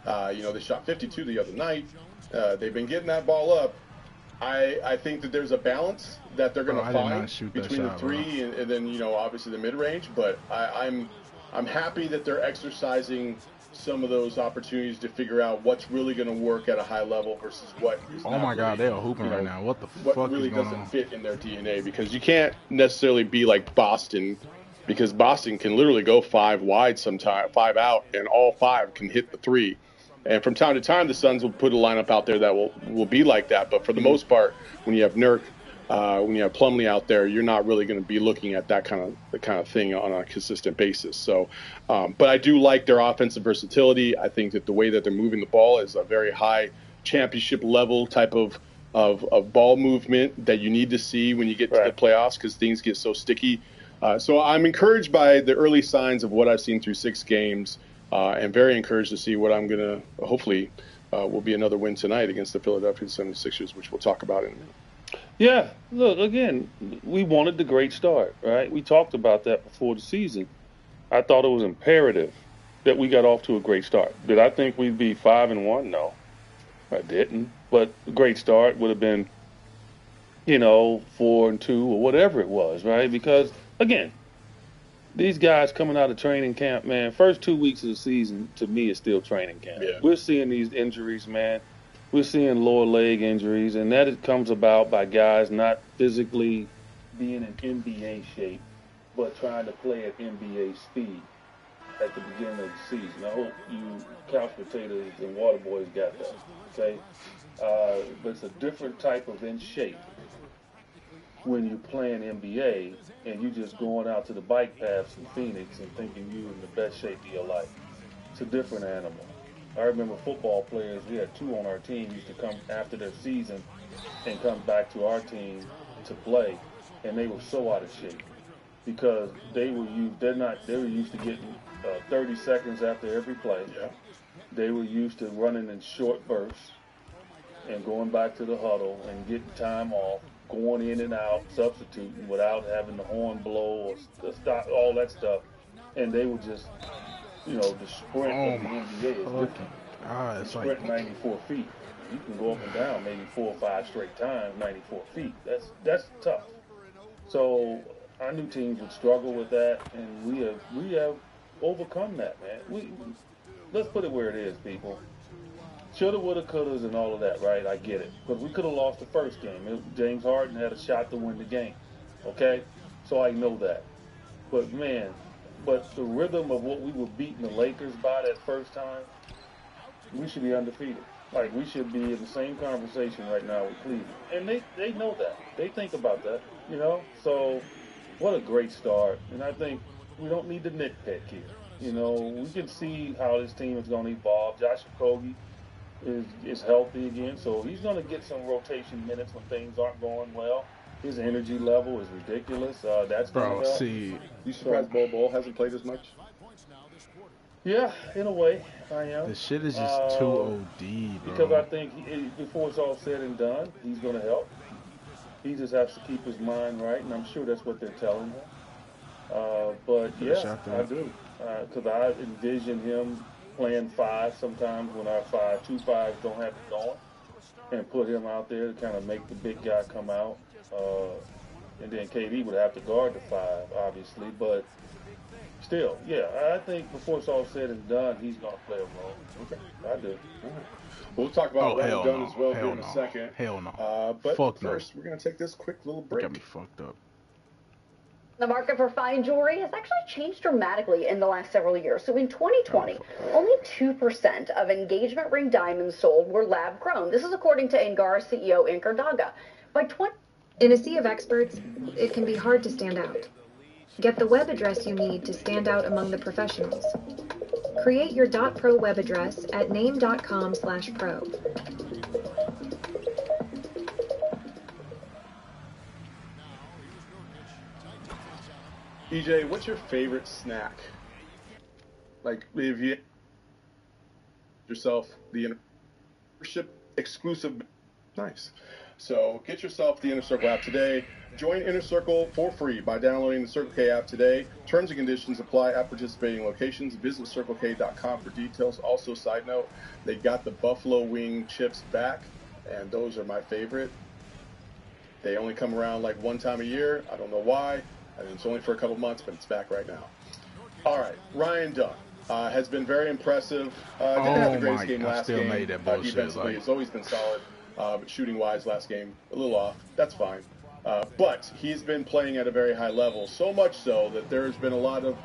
[SPEAKER 2] They shot 52 the other night. They've been getting that ball up. I think that there's a balance that they're going to find between the three and then obviously the mid range. But I'm happy that they're exercising some of those opportunities to figure out what's really going to work at a high level versus what is
[SPEAKER 4] Oh my God,
[SPEAKER 2] really,
[SPEAKER 4] they are hooping right now. What the
[SPEAKER 2] what
[SPEAKER 4] fuck
[SPEAKER 2] really
[SPEAKER 4] is going
[SPEAKER 2] doesn't
[SPEAKER 4] on?
[SPEAKER 2] fit in their DNA, because you can't necessarily be like Boston, because Boston can literally go 5 wide sometime, 5 out, and all 5 can hit the 3. And from time to time, the Suns will put a lineup out there that will be like that. But for the most part, when you have Nurk, when you have Plumlee out there, you're not really going to be looking at that kind of thing on a consistent basis. So, but I do like their offensive versatility. I think that the way that they're moving the ball is a very high championship level type of ball movement that you need to see when you get to the playoffs, because things get so sticky. So I'm encouraged by the early signs of what I've seen through 6 games. And very encouraged to see what I'm going to hopefully will be another win tonight against the Philadelphia 76ers, which we'll talk about in a minute.
[SPEAKER 3] Yeah, look, again, we wanted the great start, right? We talked about that before the season. I thought it was imperative that we got off to a great start. Did I think we'd be 5-1? No, I didn't. But a great start would have been, 4-2 or whatever it was, right? Because, again, these guys coming out of training camp, man, first 2 weeks of the season, to me, is still training camp.
[SPEAKER 2] Yeah.
[SPEAKER 3] We're seeing these injuries, man. We're seeing lower leg injuries, and that comes about by guys not physically being in NBA shape, but trying to play at NBA speed at the beginning of the season. I hope you couch potatoes and water boys got that, okay? But it's a different type of in shape when you're playing NBA and you just going out to the bike paths in Phoenix and thinking you're in the best shape of your life. It's a different animal. I remember football players, we had 2 on our team, used to come after their season and come back to our team to play, and they were so out of shape because they were used to getting 30 seconds after every play.
[SPEAKER 2] Yeah.
[SPEAKER 3] They were used to running in short bursts. and going back to the huddle and getting time off, going in and out, substituting without having the horn blow or stop, all that stuff. And they were just, the sprint of the NBA is different. You sprint 94 feet. You can go up and down maybe 4 or 5 straight times, 94 feet. That's tough. So I knew teams would struggle with that, and we have overcome that, man. Let's put it where it is, people. Shoulda, woulda, couldas, and all of that, right? I get it. Because we could have lost the first game. James Harden had a shot to win the game. Okay? So I know that. But, man, the rhythm of what we were beating the Lakers by that first time, we should be undefeated. Like, we should be in the same conversation right now with Cleveland. And they know that. They think about that, So, what a great start. And I think we don't need to nitpick here. We can see how this team is going to evolve. Josh Okogie is healthy again, so he's going to get some rotation minutes when things aren't going well. His energy level is ridiculous. That's going to help.
[SPEAKER 2] You surprised Bol hasn't played as much?
[SPEAKER 3] Yeah, in a way, I am.
[SPEAKER 4] The shit is just too OD, bro.
[SPEAKER 3] Because I think before it's all said and done, he's going to help. He just has to keep his mind right, and I'm sure that's what they're telling him. But yeah, I do. Because I envision him playing 5 sometimes when our 2 5s don't have it going, and put him out there to kind of make the big guy come out. And then KD would have to guard the 5, obviously, but still, yeah, I think before it's all said and done, he's going to play a role. Okay, I do.
[SPEAKER 2] All right. We'll talk about what we've done as well here in a second.
[SPEAKER 4] Hell no.
[SPEAKER 2] But first, we're going to take this quick little break.
[SPEAKER 4] Got me fucked up.
[SPEAKER 8] The market for fine jewelry has actually changed dramatically in the last several years. So in 2020, only 2% of engagement ring diamonds sold were lab grown. This is according to Angara CEO Inkar Daga.
[SPEAKER 9] In a sea of experts, it can be hard to stand out. Get the web address you need to stand out among the professionals. Create your .pro web address at name.com/pro.
[SPEAKER 2] EJ, what's your favorite snack? Like, if you yourself the membership exclusive, nice. So get yourself the Inner Circle app today. Join Inner Circle for free by downloading the Circle K app today. Terms and conditions apply at participating locations. Visit CircleK.com for details. Also, side note, they got the buffalo wing chips back, and those are my favorite. They only come around like one time a year. I don't know why. I mean, it's only for a couple months, but it's back right now. All right, Ryan Dunn has been very impressive. Didn't have the greatest game last game. Defensively, it's always been solid, but shooting-wise, last game a little off. That's fine. But he's been playing at a very high level, so much so that there's been a lot of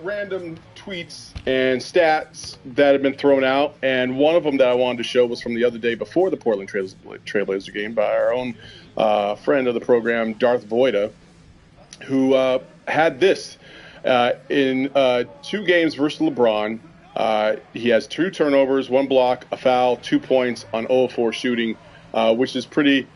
[SPEAKER 2] random tweets and stats that have been thrown out. And one of them that I wanted to show was from the other day before the Portland Trailblazer game by our own friend of the program, Darth Voida, who had this in 2 games versus LeBron. He has 2 turnovers, 1 block, a foul, 2 points on 0 of 4 shooting, which is pretty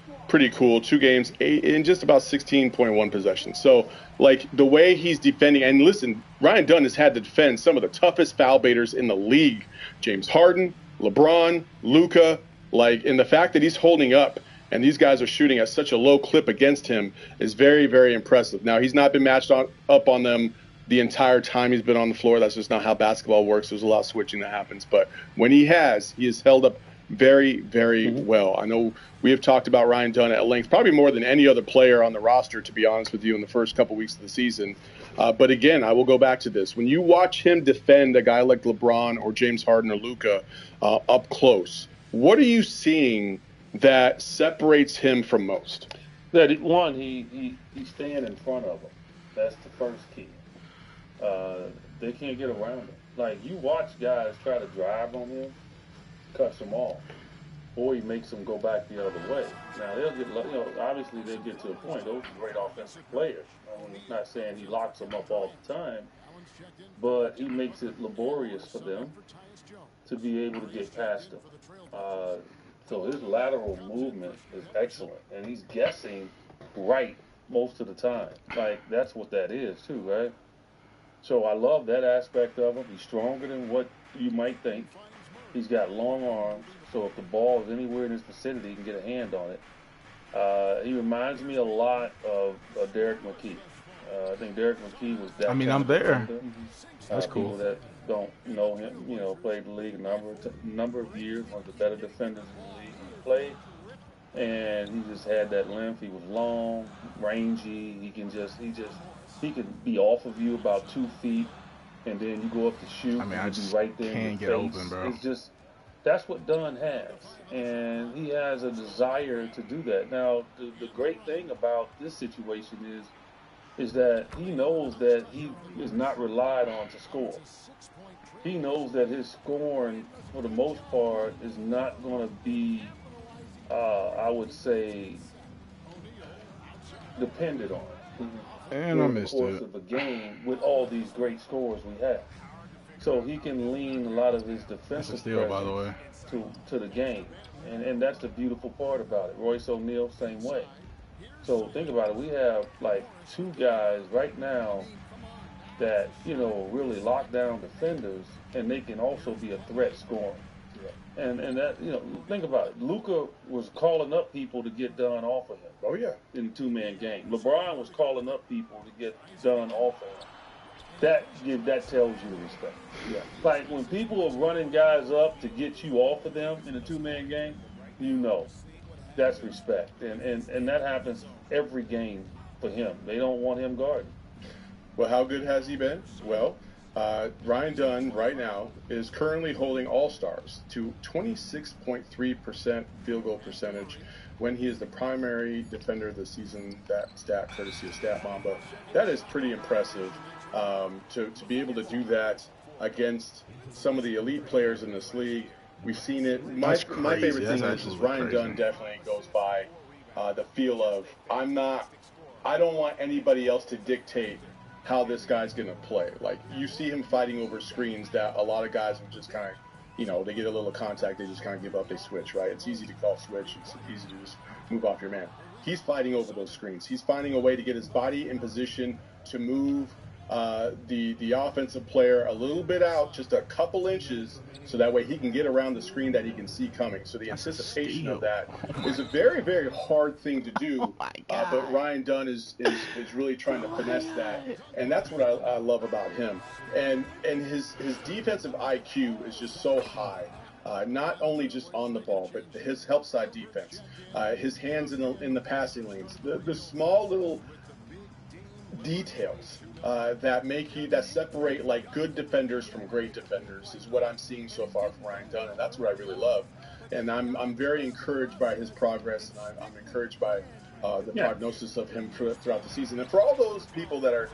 [SPEAKER 2] cool. 2 games in just about 16.1 possessions. So, like, the way he's defending, and listen, Ryan Dunn has had to defend some of the toughest foul baiters in the league. James Harden, LeBron, Luka, and the fact that he's holding up and these guys are shooting at such a low clip against him is very, very impressive. Now, he's not been matched up on them the entire time he's been on the floor. That's just not how basketball works. There's a lot of switching that happens. But when he has held up very, very well. I know we have talked about Ryan Dunn at length, probably more than any other player on the roster, to be honest with you, in the first couple weeks of the season. But again, I will go back to this. When you watch him defend a guy like LeBron or James Harden or Luka up close, what are you seeing that separates him from most?
[SPEAKER 3] That one, he's staying in front of them. That's the first key. They can't get around him. Like, you watch guys try to drive on him, cuts them off, or he makes them go back the other way. Now they'll get, obviously they get to a point. Those are great offensive players. I'm not saying he locks them up all the time, but he makes it laborious for them to be able to get past them. So his lateral movement is excellent, and he's guessing right most of the time. Like, that's what that is too, right? So I love that aspect of him. He's stronger than what you might think. He's got long arms, So if the ball is anywhere in his vicinity, he can get a hand on it. He reminds me a lot of Derek McKee. I think Derek McKee was that.
[SPEAKER 4] I mean,
[SPEAKER 3] kind
[SPEAKER 4] I'm
[SPEAKER 3] of
[SPEAKER 4] there.
[SPEAKER 3] defender.
[SPEAKER 4] That's cool.
[SPEAKER 3] People that don't know him, played the league a number of years, one of the better defenders in the league he played. And he just had that length. He was long, rangy. He can be off of you about 2 feet, and then you go up to shoot.
[SPEAKER 4] I mean,
[SPEAKER 3] and
[SPEAKER 4] I
[SPEAKER 3] he'll
[SPEAKER 4] just
[SPEAKER 3] be right there in
[SPEAKER 4] can't
[SPEAKER 3] your
[SPEAKER 4] get
[SPEAKER 3] face.
[SPEAKER 4] open, bro.
[SPEAKER 3] It's just that's what Dunn has, and he has a desire to do that. Now, the great thing about this situation is that he knows that he is not relied on to score. He knows that his scoring, for the most part, is not going to be, I would say, depended on
[SPEAKER 4] And I
[SPEAKER 3] during the
[SPEAKER 4] missed
[SPEAKER 3] course
[SPEAKER 4] it.
[SPEAKER 3] of a game with all these great scores we have. So he can lean a lot of his
[SPEAKER 4] That's a
[SPEAKER 3] defensive
[SPEAKER 4] steal, by the way.
[SPEAKER 3] to the game. And that's the beautiful part about it. Royce O'Neal, same way. So think about it. We have like 2 guys right now that, really lock down defenders, and they can also be a threat scoring. Yeah. And that, think about it. Luka was calling up people to get done off of him.
[SPEAKER 2] Oh, yeah.
[SPEAKER 3] In the 2-man game. LeBron was calling up people to get done off of him. That tells you respect. Yeah. Like when people are running guys up to get you off of them in a 2-man game, that's respect. And that happens every game for him. They don't want him guarding.
[SPEAKER 2] Well, how good has he been? Well, Ryan Dunn right now is currently holding All-Stars to 26.3% field goal percentage when he is the primary defender of the season. That stat, courtesy of Stat Mamba. That is pretty impressive to be able to do that against some of the elite players in this league. We've seen it. My favorite thing is Ryan Dunn definitely goes by the feel of I don't want anybody else to dictate how this guy's going to play. Like, you see him fighting over screens that a lot of guys will just kind of, they get a little contact, they just kind of give up, they switch, right? It's easy to call switch. It's easy to just move off your man. He's fighting over those screens. He's finding a way to get his body in position to move the offensive player a little bit out, just a couple inches, so that way he can get around the screen that he can see coming. So the anticipation of that is a very, very hard thing to do. But Ryan Dunn is really trying to finesse that, and that's what I love about him. And his defensive IQ is just so high. Not only just on the ball, but his help side defense, his hands in the passing lanes, the small little details that separate like good defenders from great defenders is what I'm seeing so far from Ryan Dunn, and that's what I really love. And I'm very encouraged by his progress, and I'm encouraged by the prognosis of him throughout the season. And for all those people that are,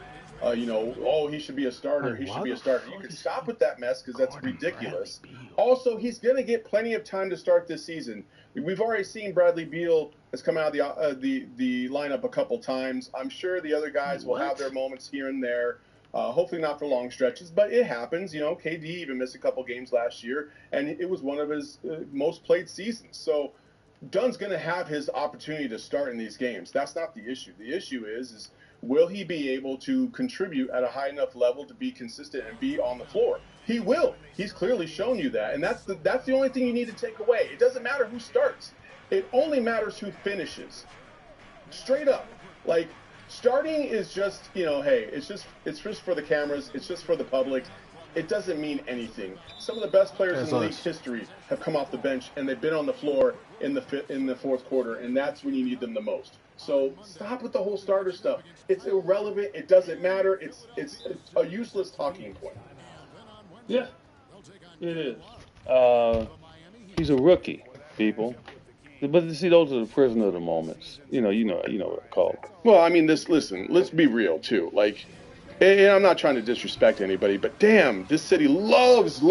[SPEAKER 2] he should be a starter, he should be a starter. You can stop with that mess because that's ridiculous. Also, he's going to get plenty of time to start this season. We've already seen Bradley Beal has come out of the lineup a couple times. I'm sure the other guys will have their moments here and there. Hopefully not for long stretches, but it happens. KD even missed a couple games last year, and it was one of his most played seasons. So Dunn's going to have his opportunity to start in these games. That's not the issue. The issue is will he be able to contribute at a high enough level to be consistent and be on the floor? He will. He's clearly shown you that, and that's the only thing you need to take away. It doesn't matter who starts. It only matters who finishes. Straight up. Like, starting is just, hey, it's just for the cameras. It's just for the public. It doesn't mean anything. Some of the best players in the league's history have come off the bench, and they've been on the floor in the fourth quarter, and that's when you need them the most. So stop with the whole starter stuff. It's irrelevant. It doesn't matter. It's a useless talking point.
[SPEAKER 3] Yeah, it is. He's a rookie, people. But see, those are the prisoner of the moments. You know what I call it.
[SPEAKER 2] Well, I mean, listen, let's be real too. Like, and I'm not trying to disrespect anybody, but damn, this city loves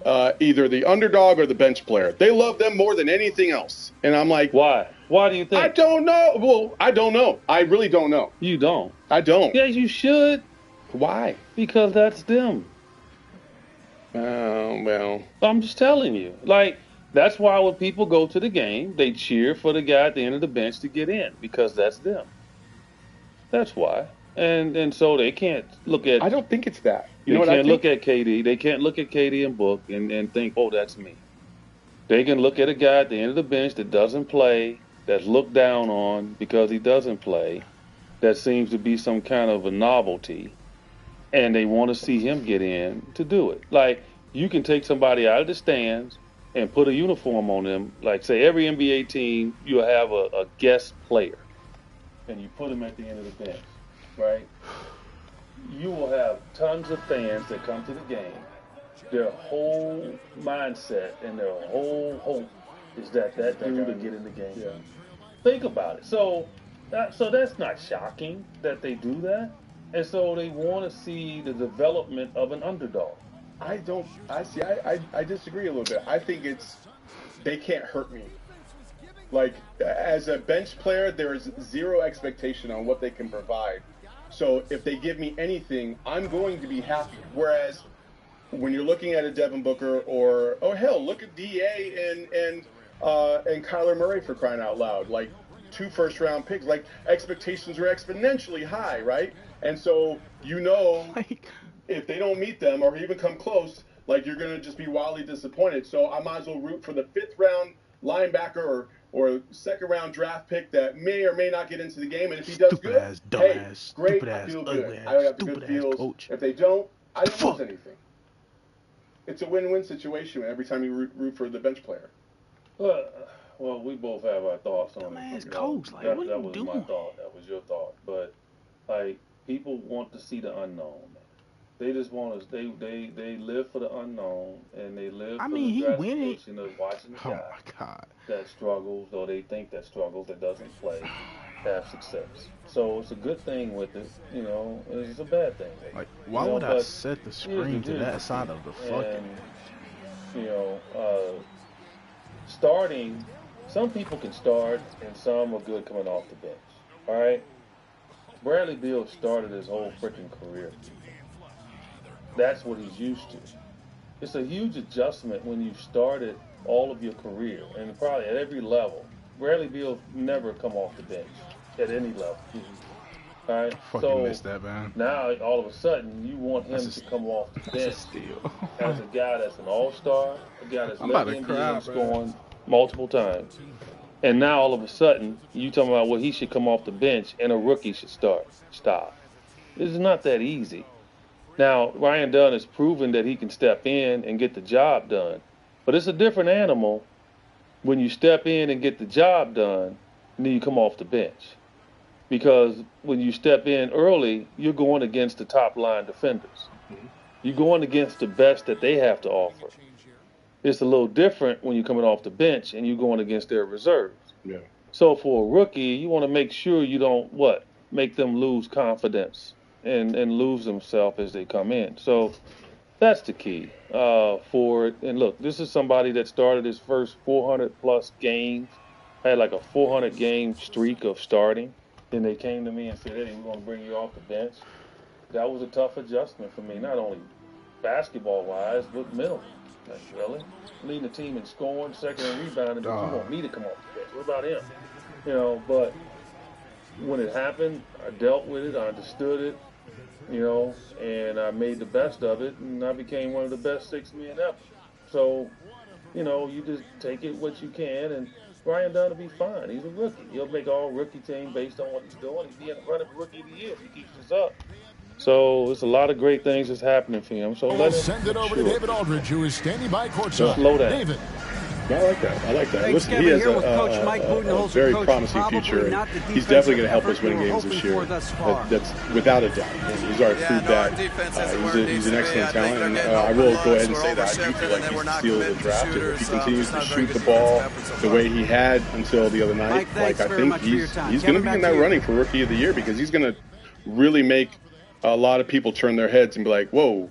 [SPEAKER 2] either the underdog or the bench player. They love them more than anything else. And I'm like,
[SPEAKER 3] why? Why do you think?
[SPEAKER 2] I don't know. Well, I don't know. I really don't know.
[SPEAKER 3] You don't?
[SPEAKER 2] I don't.
[SPEAKER 3] Yeah, you should.
[SPEAKER 2] Why?
[SPEAKER 3] Because that's them.
[SPEAKER 2] Well.
[SPEAKER 3] I'm just telling you. Like, that's why when people go to the game, they cheer for the guy at the end of the bench to get in, because that's them. That's why. And so they can't look at...
[SPEAKER 2] I don't think it's that.
[SPEAKER 3] They can't look at KD. They can't look at KD and Book and think, oh, that's me. They can look at a guy at the end of the bench that doesn't play, that's looked down on because he doesn't play, that seems to be some kind of a novelty, and they want to see him get in to do it. Like, you can take somebody out of the stands and put a uniform on them. Like, say, every NBA team, you'll have a guest player, and you put him at the end of the bench, right? You will have tons of fans that come to the game. Their whole mindset and their whole hope is that dude will get in the game.
[SPEAKER 1] Yeah.
[SPEAKER 3] Think about it. So that's not shocking that they do that. And so they want to see the development of an underdog.
[SPEAKER 2] I disagree a little bit. I think they can't hurt me. Like, as a bench player, there is zero expectation on what they can provide. So if they give me anything, I'm going to be happy. Whereas when you're looking at a Devin Booker or hell, look at DA and Kyler Murray, for crying out loud, like 2 first-round picks. Like, expectations are exponentially high, right? And so if they don't meet them or even come close, like, you're going to just be wildly disappointed. So I might as well root for the 5th-round linebacker or 2nd-round draft pick that may or may not get into the game. And if he does good, hey, great, I feel good. I have the good feels.
[SPEAKER 4] Coach.
[SPEAKER 2] If they don't, I don't lose anything. It's a win-win situation every time you root for the bench player.
[SPEAKER 3] Well, we both have our thoughts on it.
[SPEAKER 4] Coach, like, what are you doing?
[SPEAKER 3] That was my thought. That was your thought. But, like, people want to see the unknown. They just want to. They live for the unknown, and they live for the gratification of watching the guy that struggles, or they think that struggles, that doesn't play, have success. So it's a good thing with it, you know. And it's a bad thing.
[SPEAKER 4] Like, why would I set the screen to that side of the fucking?
[SPEAKER 3] You know, starting. Some people can start, and some are good coming off the bench. All right. Bradley Beal started his whole freaking career. That's what he's used to. It's a huge adjustment when you've started all of your career, and probably at every level. Bradley Beal never come off the bench at any level. All right,
[SPEAKER 4] fucking missed that, man.
[SPEAKER 3] Now all of a sudden you want him to come off the bench as a guy that's an all-star, a guy that's led the NBA in scoring multiple times, and now all of a sudden you talking about, well, he should come off the bench and a rookie should start. Stop. This is not that easy. Now, Ryan Dunn has proven that he can step in and get the job done. But it's a different animal when you step in and get the job done and then you come off the bench. Because when you step in early, you're going against the top-line defenders. You're going against the best that they have to offer. It's a little different when you're coming off the bench and you're going against their reserves.
[SPEAKER 2] Yeah.
[SPEAKER 3] So for a rookie, you want to make sure you don't, make them lose confidence. And lose themselves as they come in. So that's the key for it. And look, this is somebody that started his first 400-plus games, had like a 400-game streak of starting. Then they came to me and said, hey, we're going to bring you off the bench. That was a tough adjustment for me, not only basketball-wise, but mentally. Like, really? Leading the team in scoring, second and rebounding, but you want me to come off the bench. What about him? You know, but when it happened, I dealt with it, I understood it. You know, and I made the best of it, and I became one of the best 6 men ever. So, you know, you just take it what you can, and Ryan Dunn will be fine. He's a rookie. He'll make all rookie team based on what he's doing. He'll be in the running for rookie of the year if he keeps this up. So there's a lot of great things that's happening for him. So let's
[SPEAKER 10] send it over to David Aldridge, who is standing by courtside.
[SPEAKER 3] Slow down.
[SPEAKER 10] David.
[SPEAKER 2] I like that. Listen, he has a very promising future, and he's definitely going to help us win games this year. That's without a doubt. And he's already proved that. He's an excellent talent, and I will go ahead and say that I do feel like he's the steal of the draft. And if he continues to shoot the ball the way he had until the other night, like, I think he's going to be in that running for Rookie of the Year, because he's going to really make a lot of people turn their heads and be like, whoa,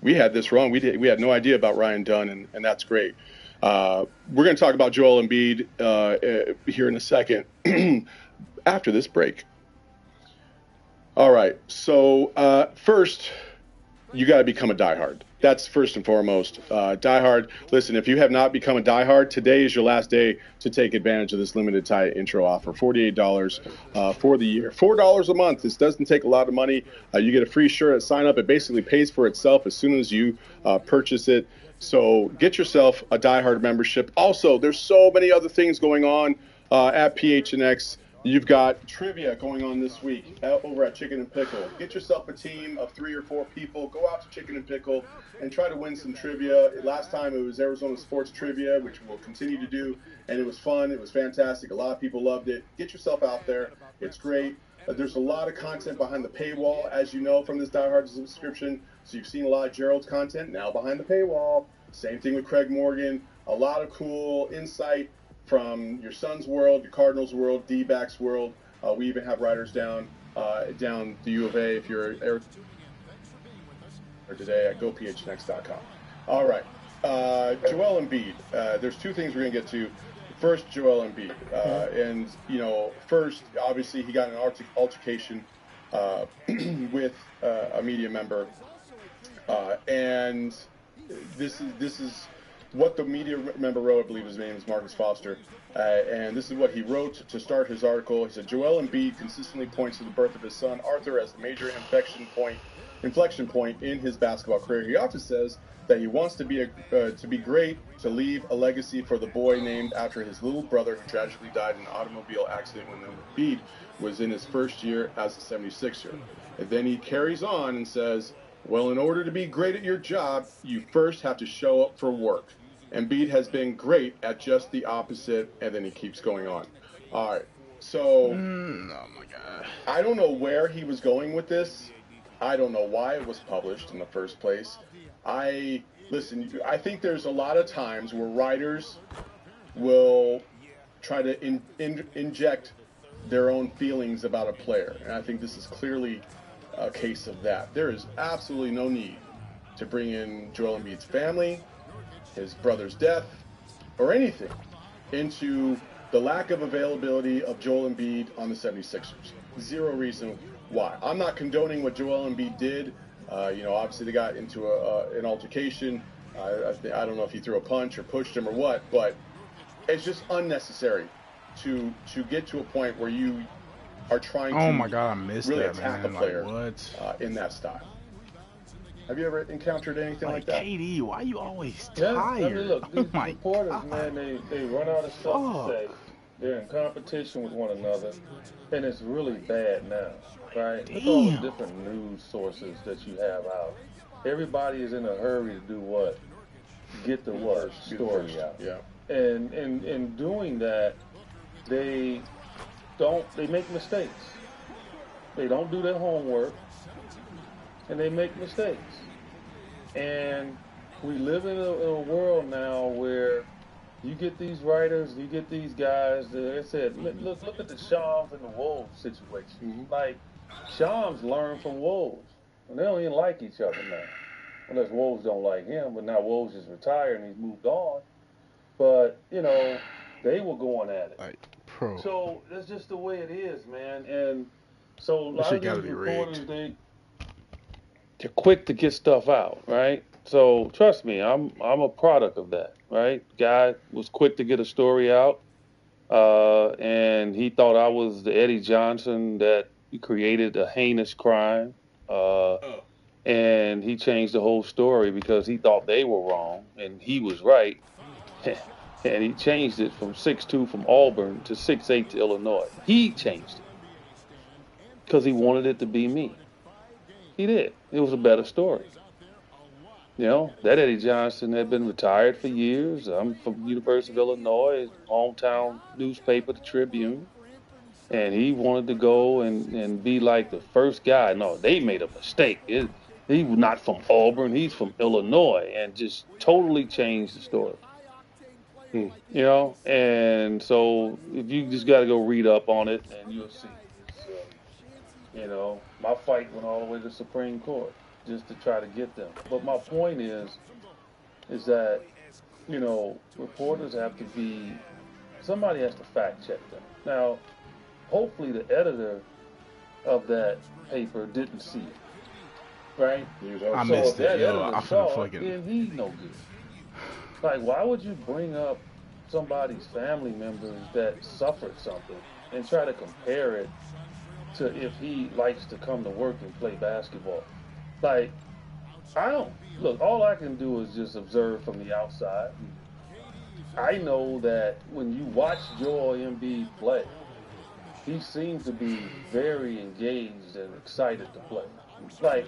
[SPEAKER 2] we had this wrong. We had no idea about Ryan Dunn, and that's great. We're going to talk about Joel Embiid here in a second after this break. All right. So first, you got to become a diehard. That's first and foremost. Diehard. Listen, if you have not become a diehard, today is your last day to take advantage of this limited time intro offer. $48 for the year. $4 a month. This doesn't take a lot of money. You get a free shirt at sign up. It basically pays for itself as soon as you purchase it. So get yourself a diehard membership. Also, there's so many other things going on at PHNX. You've got trivia going on this week over at Chicken and Pickle. Get yourself a team of 3 or 4 people. Go out to Chicken and Pickle and try to win some trivia. Last time it was Arizona Sports Trivia, which we'll continue to do, and it was fun. It was fantastic. A lot of people loved it. Get yourself out there. It's great. There's a lot of content behind the paywall, as you know, from this diehard subscription. So you've seen a lot of Gerald's content now behind the paywall. Same thing with Craig Morgan. A lot of cool insight from your Suns world, your Cardinals world, D-backs world. We even have writers down the U of A if you're or today at gophnx.com. All right, Joel Embiid. There's 2 things we're gonna get to. First, Joel Embiid, and first, obviously, he got an altercation with a media member, and this is what the media member wrote. I believe his name is Marcus Foster, and this is what he wrote to start his article. He said, Joel Embiid consistently points to the birth of his son Arthur as the major inflection point in his basketball career. He often says that he wants to be great, to leave a legacy for the boy named after his little brother who tragically died in an automobile accident when Embiid was in his first year as a 76er. And then he carries on and says, well, in order to be great at your job, you first have to show up for work. Embiid has been great at just the opposite, and then he keeps going on. All right, so
[SPEAKER 4] oh my God.
[SPEAKER 2] I don't know where he was going with this. I don't know why it was published in the first place. I think there's a lot of times where writers will try to inject their own feelings about a player, and I think this is clearly a case of that. There is absolutely no need to bring in Joel Embiid's family, his brother's death, or anything into the lack of availability of Joel Embiid on the 76ers. Zero reason why. I'm not condoning what Joel Embiid did. Obviously they got into an altercation. I don't know if he threw a punch or pushed him or what, but it's just unnecessary to get to a point where you are trying to
[SPEAKER 4] my God, I missed
[SPEAKER 2] really
[SPEAKER 4] that,
[SPEAKER 2] attack
[SPEAKER 4] man.
[SPEAKER 2] a player
[SPEAKER 4] What?
[SPEAKER 2] In that style. Have you ever encountered anything like that?
[SPEAKER 4] KD, why you always
[SPEAKER 3] Yeah,
[SPEAKER 4] tired?
[SPEAKER 3] I mean, look, these
[SPEAKER 4] oh
[SPEAKER 3] reporters,
[SPEAKER 4] God.
[SPEAKER 3] man, they run out of stuff to say. They're in competition with one another, and it's really bad now, right? Look at all the different news sources that you have out. Everybody is in a hurry to do what? Get the what? Story out.
[SPEAKER 2] Yeah.
[SPEAKER 3] And in doing that, they make mistakes. They don't do their homework, and they make mistakes. And we live in a world now where you get these writers, you get these guys. They said, look at the Shams and the Wolves situation.
[SPEAKER 2] Mm-hmm.
[SPEAKER 3] Like, Shams learned from Wolves, and they don't even like each other now, unless Wolves don't like him. But now Wolves is retired and he's moved on. But they were going at it. So that's just the way it is, man. And so a lot of these reporters, they're quick to get stuff out, right? So trust me, I'm a product of that, right? Guy was quick to get a story out, and he thought I was the Eddie Johnson that created a heinous crime, and he changed the whole story because he thought they were wrong and he was right, and he changed it from 6'2" from Auburn to 6'8" to Illinois. He changed it because he wanted it to be me. He did. It was a better story. That Eddie Johnson had been retired for years. I'm from University of Illinois, hometown newspaper, the Tribune. And he wanted to go and be like the first guy. No, they made a mistake. He was not from Auburn. He's from Illinois, and just totally changed the story. And so if you just got to go read up on it, and you'll see. My fight went all the way to the Supreme Court just to try to get them. But my point is that, reporters have to be, somebody has to fact check them. Now, hopefully the editor of that paper didn't see it, right?
[SPEAKER 4] I missed it, yo. I
[SPEAKER 3] saw it, then he's no good. Like, why would you bring up somebody's family members that suffered something and try to compare it to if he likes to come to work and play basketball? Like, I don't look. All I can do is just observe from the outside. I know that when you watch Joel Embiid play, he seems to be very engaged and excited to play. Like,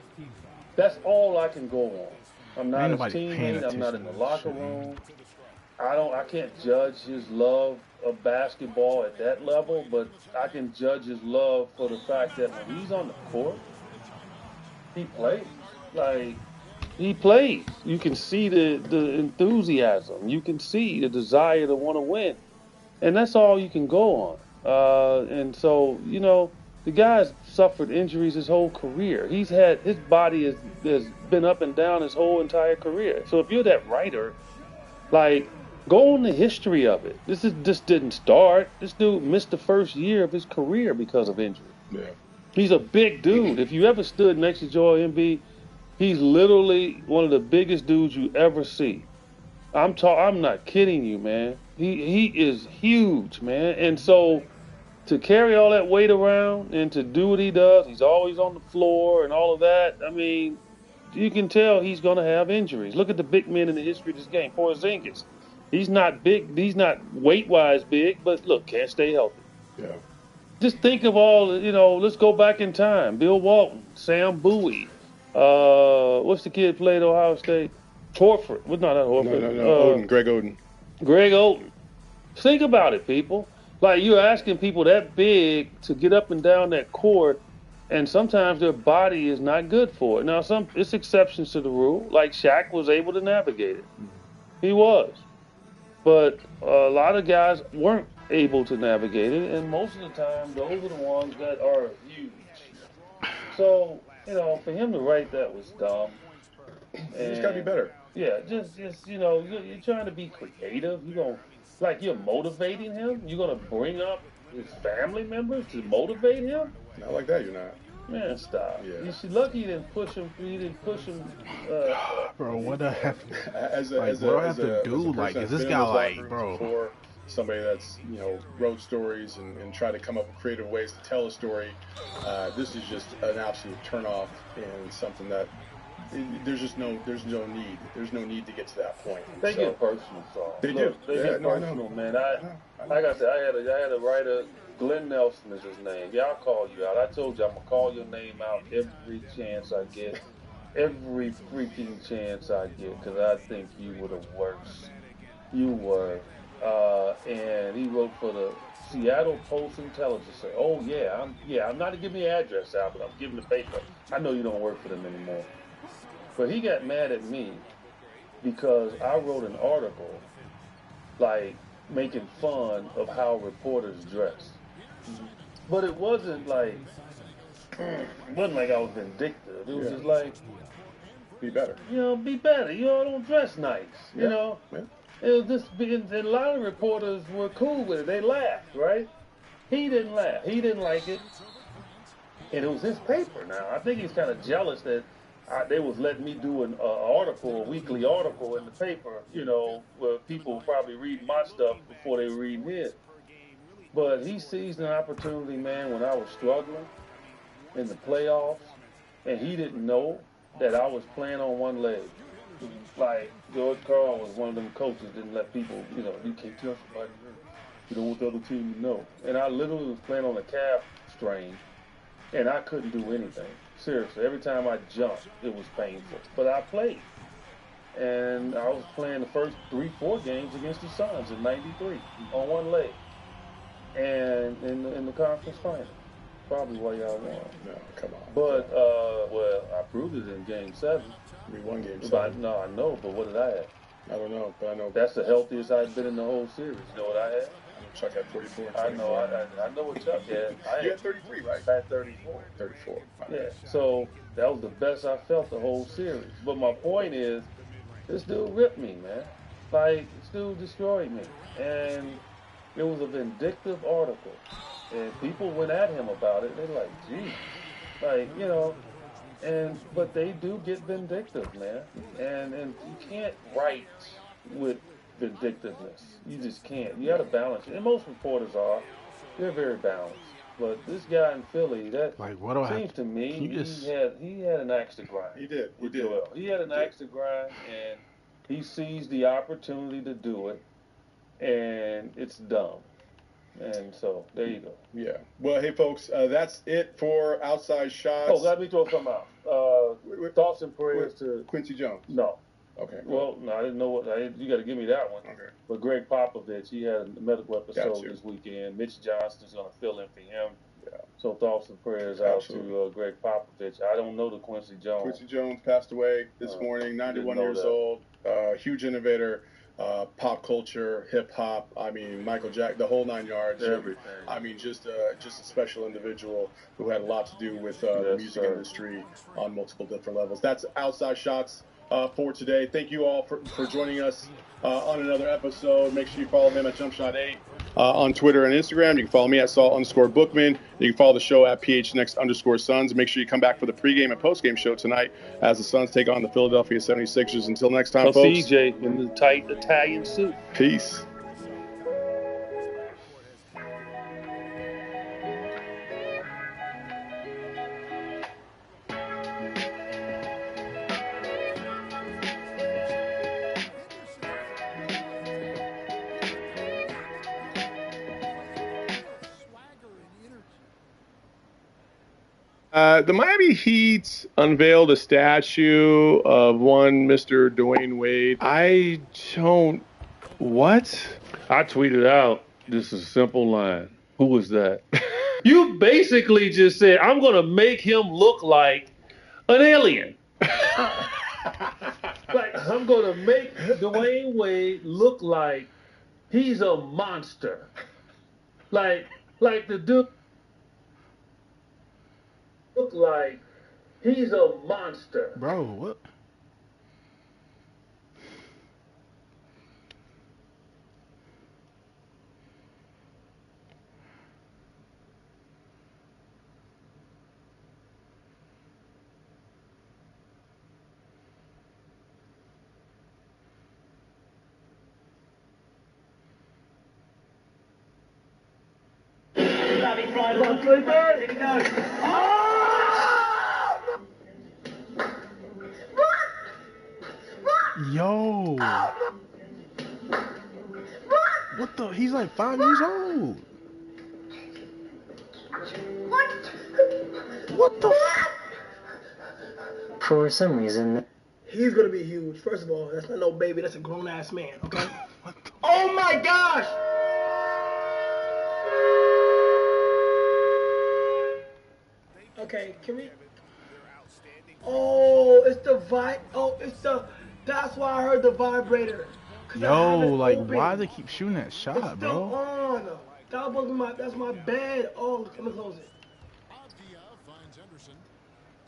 [SPEAKER 3] that's all I can go on. I'm not his teammate. I'm not in the locker room. I can't judge his love of basketball at that level, but I can judge his love for the fact that when he's on the court, he plays. Like, he plays. You can see the enthusiasm. You can see the desire to want to win. And that's all you can go on. And so, the guy's suffered injuries his whole career. His body has been up and down his whole entire career. So if you're that writer, like, go on the history of it. This didn't start. This dude missed the first year of his career because of injury.
[SPEAKER 2] Yeah.
[SPEAKER 3] He's a big dude. If you ever stood next to Joel Embiid, he's literally one of the biggest dudes you ever see. I'm not kidding you, man. He is huge, man. And so to carry all that weight around and to do what he does, he's always on the floor and all of that. I mean, you can tell he's going to have injuries. Look at the big men in the history of this game. Porzingis, he's not big. He's not weight-wise big, but look, can't stay healthy.
[SPEAKER 2] Yeah.
[SPEAKER 3] Just think of all, let's go back in time. Bill Walton, Sam Bowie. What's the kid played at Ohio State? Horford. Well, not Horford.
[SPEAKER 2] No. Greg Oden.
[SPEAKER 3] Greg Oden. Think about it, people. Like, you're asking people that big to get up and down that court, and sometimes their body is not good for it. Now, it's exceptions to the rule. Like, Shaq was able to navigate it. He was. But a lot of guys weren't able to navigate it, and most of the time, those are the ones that are huge. So, for him to write that was dumb.
[SPEAKER 2] He's got to be better.
[SPEAKER 3] Yeah, just you're trying to be creative. You're motivating him. You're gonna bring up his family members to motivate him.
[SPEAKER 2] Not like that, you're not.
[SPEAKER 3] Man, stop.
[SPEAKER 2] Yeah.
[SPEAKER 3] You should lucky you didn't push him.
[SPEAKER 4] Bro, what the heck?
[SPEAKER 2] As
[SPEAKER 4] what do I have to do? Like, is this guy like, bro?
[SPEAKER 2] Before, somebody that's wrote stories and tried to come up with creative ways to tell a story. This is just an absolute turnoff and something that there's no need. There's no need to get to that point.
[SPEAKER 3] They get personal, so
[SPEAKER 2] they do.
[SPEAKER 3] They get personal, man. Like I said, I had a writer. Glenn Nelson is his name. Yeah, I'll call you out. I told you I'm gonna call your name out every chance I get, every freaking chance I get, because I think you were the worst. You were. And he wrote for the Seattle Post-Intelligencer. Oh I'm not giving the address out, but I'm giving the paper. I know you don't work for them anymore. But he got mad at me because I wrote an article, like, making fun of how reporters dress. But it wasn't like I was vindictive. It was just like,
[SPEAKER 2] be better.
[SPEAKER 3] Be better. Don't dress nice.
[SPEAKER 2] Yeah.
[SPEAKER 3] It was just, and a lot of reporters were cool with it. They laughed, right? He didn't laugh. He didn't like it. And it was his paper now. I think he's kind of jealous that they was letting me do an article, a weekly article in the paper, where people probably read my stuff before they read his. But he seized an opportunity, man, when I was struggling in the playoffs, and he didn't know that I was playing on one leg. Like, George Karl was one of them coaches, didn't let people, you can't tell somebody, you don't want the other team to know. And I literally was playing on a calf strain, and I couldn't do anything. Seriously, every time I jumped, it was painful. But I played. And I was playing the first 3-4 games against the SUNS in '93 on one leg. And in the conference final. Probably why y'all won.
[SPEAKER 2] No, come on.
[SPEAKER 3] But, I proved it in Game 7.
[SPEAKER 2] We won Game
[SPEAKER 3] 7. No, I know, but what did I have?
[SPEAKER 2] I don't know, but I know.
[SPEAKER 3] That's the healthiest I've been in the whole series. You know what I had?
[SPEAKER 2] Chuck had 44.
[SPEAKER 3] I know. I know what Chuck had.
[SPEAKER 2] You had 33, right?
[SPEAKER 3] I had 34.
[SPEAKER 2] 34.
[SPEAKER 3] Yeah. So that was the best I felt the whole series. But my point is, this dude ripped me, man. Like, this dude destroyed me. And it was a vindictive article. And people went at him about it. They're like, gee. Like, but they do get vindictive, man. And you can't write with vindictiveness. You just can't. You got to balance it. And most reporters are. They're very balanced. But this guy in Philly, that
[SPEAKER 4] Like, what do I
[SPEAKER 3] seems to me,
[SPEAKER 4] Can you just?
[SPEAKER 3] he had an axe to grind.
[SPEAKER 1] He did.
[SPEAKER 3] With Joel. He had an axe to grind, and he seized the opportunity to do it, and it's dumb. And so there you go.
[SPEAKER 2] Yeah. Well, hey folks, that's it for Outside Shots.
[SPEAKER 3] Oh, let me throw something out. Thoughts and prayers to
[SPEAKER 2] Quincy Jones.
[SPEAKER 3] No.
[SPEAKER 2] Okay.
[SPEAKER 3] Well, no, I didn't know what. You got to give me that one.
[SPEAKER 2] Okay.
[SPEAKER 3] But Greg Popovich, he had a medical episode
[SPEAKER 2] Got you.
[SPEAKER 3] this weekend. Mitch Johnston's going to fill in for him.
[SPEAKER 2] Yeah.
[SPEAKER 3] So thoughts and prayers
[SPEAKER 2] Absolutely.
[SPEAKER 3] out to Greg Popovich. I don't know the Quincy Jones.
[SPEAKER 2] Quincy Jones passed away this morning, 91 years old. Huge innovator, pop culture, hip hop. I mean, Michael Jackson, the whole 9 yards.
[SPEAKER 3] Everything.
[SPEAKER 2] I mean, just a special individual who had a lot to do with the music industry on multiple different levels. That's Outside Shots for today. Thank you all for joining us on another episode. Make sure you follow him at JumpShot8 on Twitter and Instagram. You can follow me at Saul_Bookman. You can follow the show at PHNX_Suns. Make sure you come back for the pregame and postgame show tonight as the Suns take on the Philadelphia 76ers. Until next time, folks.
[SPEAKER 3] CJ in the tight Italian suit.
[SPEAKER 2] Peace. The Miami Heat unveiled a statue of one Mr. Dwayne Wade. I don't... What?
[SPEAKER 3] I tweeted out, this is a simple line. Who was that? You basically just said, I'm going to make him look like an alien. Like, I'm going to make Dwayne Wade look like he's a monster. Like the dude look like he's a monster.
[SPEAKER 4] Bro, what? Yo. What the? He's like 5 years old. What the?
[SPEAKER 11] For some reason.
[SPEAKER 12] He's gonna be huge. First of all, that's not no baby. That's a grown ass man. Okay. Oh my gosh. Okay, can we? Oh, it's the that's why I heard the vibrator.
[SPEAKER 4] Yo, like, why do they keep shooting that shot,
[SPEAKER 12] it's
[SPEAKER 4] bro?
[SPEAKER 12] On. That's my bed. Oh, let me close it.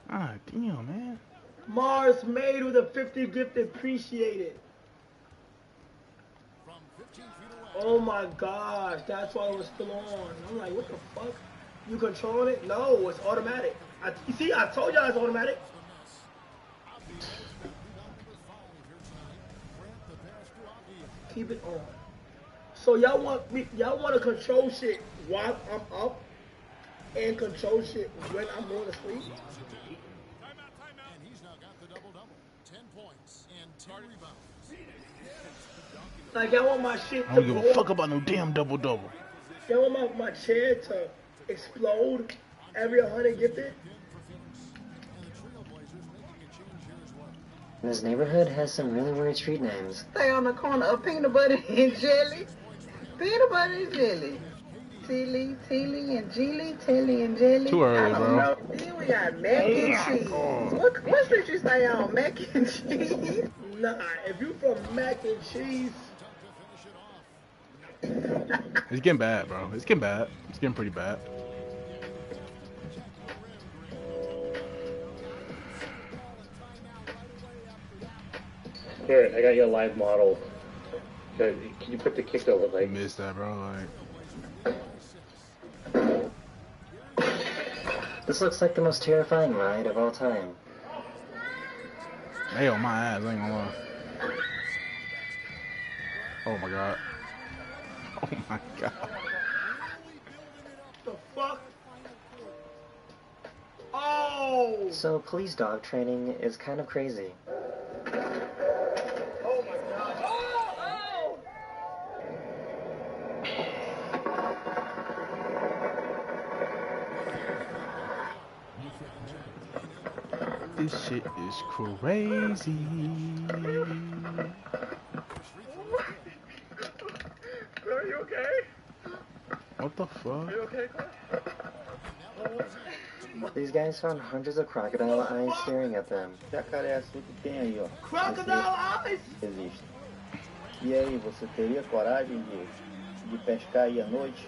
[SPEAKER 4] Ah, damn, man.
[SPEAKER 12] Mars made with a 50 gift appreciated. Oh my gosh, that's why it was still on. I'm like, what the fuck? You controlling it? No, it's automatic. You see, I told y'all it's automatic. Keep it on. So y'all want to control shit while I'm up and control shit when I'm going to sleep? Like, y'all want my shit to
[SPEAKER 4] I don't give a fuck about no damn double-double.
[SPEAKER 12] Y'all want my chair to explode every 100 gifted?
[SPEAKER 11] This neighborhood has some really weird street names.
[SPEAKER 13] Stay on the corner of peanut butter and jelly. Peanut butter and jelly. Tilly and jelly, Tilly and jelly.
[SPEAKER 4] Too early, bro.
[SPEAKER 13] Then we got mac and cheese. What street you stay on? Mac and cheese?
[SPEAKER 12] Nah, if you from mac and cheese.
[SPEAKER 4] It's getting bad, bro. It's getting bad. It's getting pretty bad.
[SPEAKER 11] Here, I got you a live model. Can you put the kick over, like?
[SPEAKER 4] Missed that, bro.
[SPEAKER 11] This looks like the most terrifying ride of all time.
[SPEAKER 4] Hey, on my ass, I ain't gonna lie. Oh my god. Oh my god.
[SPEAKER 12] The fuck? Oh!
[SPEAKER 14] So police dog training is kind of crazy.
[SPEAKER 12] Oh my God. Oh!
[SPEAKER 4] This shit is crazy.
[SPEAKER 1] Are you okay?
[SPEAKER 4] What the fuck?
[SPEAKER 1] Are you okay, Clark?
[SPEAKER 14] These guys found hundreds of crocodile eyes staring at them.
[SPEAKER 13] Jacaré-açu que tem aí, ó.
[SPEAKER 12] Crocodile eyes!
[SPEAKER 13] Existe. E aí, você teria coragem de pescar aí à noite?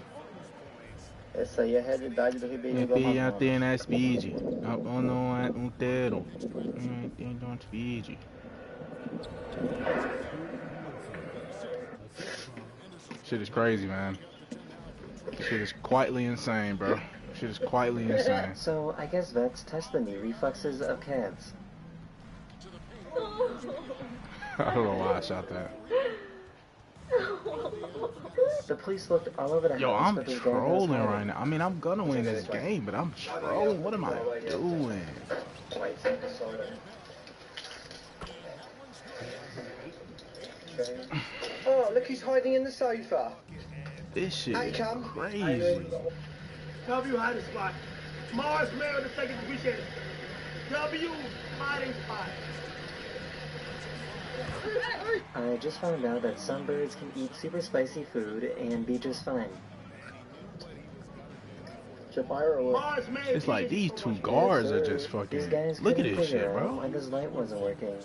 [SPEAKER 13] Essa aí é a realidade do Ribeirinho do Amazonas.
[SPEAKER 4] Tem na speed. Não é inteiro. Tem on speed. Shit is crazy, man. Shit is quietly insane, bro. Shit is quietly insane.
[SPEAKER 14] So I guess vets test the knee reflexes of cats.
[SPEAKER 4] I don't know why I shot that.
[SPEAKER 14] The police looked all over the
[SPEAKER 4] Yo,
[SPEAKER 14] house.
[SPEAKER 4] I'm trolling right now. I mean, I'm gonna win this game, but I'm trolling. What am I doing?
[SPEAKER 15] Oh, look, he's hiding in the sofa.
[SPEAKER 4] This shit
[SPEAKER 15] Out you
[SPEAKER 4] is
[SPEAKER 15] come.
[SPEAKER 4] crazy.
[SPEAKER 12] W hiding spot. Mars Mayor the second appreciate it. W hiding spot.
[SPEAKER 14] I just found out that some birds can eat super spicy food and be just fine.
[SPEAKER 4] It's like these two guards are just fucking.
[SPEAKER 14] These guys
[SPEAKER 4] Look at
[SPEAKER 14] couldn't
[SPEAKER 4] this
[SPEAKER 14] figure
[SPEAKER 4] shit,
[SPEAKER 14] out
[SPEAKER 4] bro.
[SPEAKER 14] why this light wasn't working.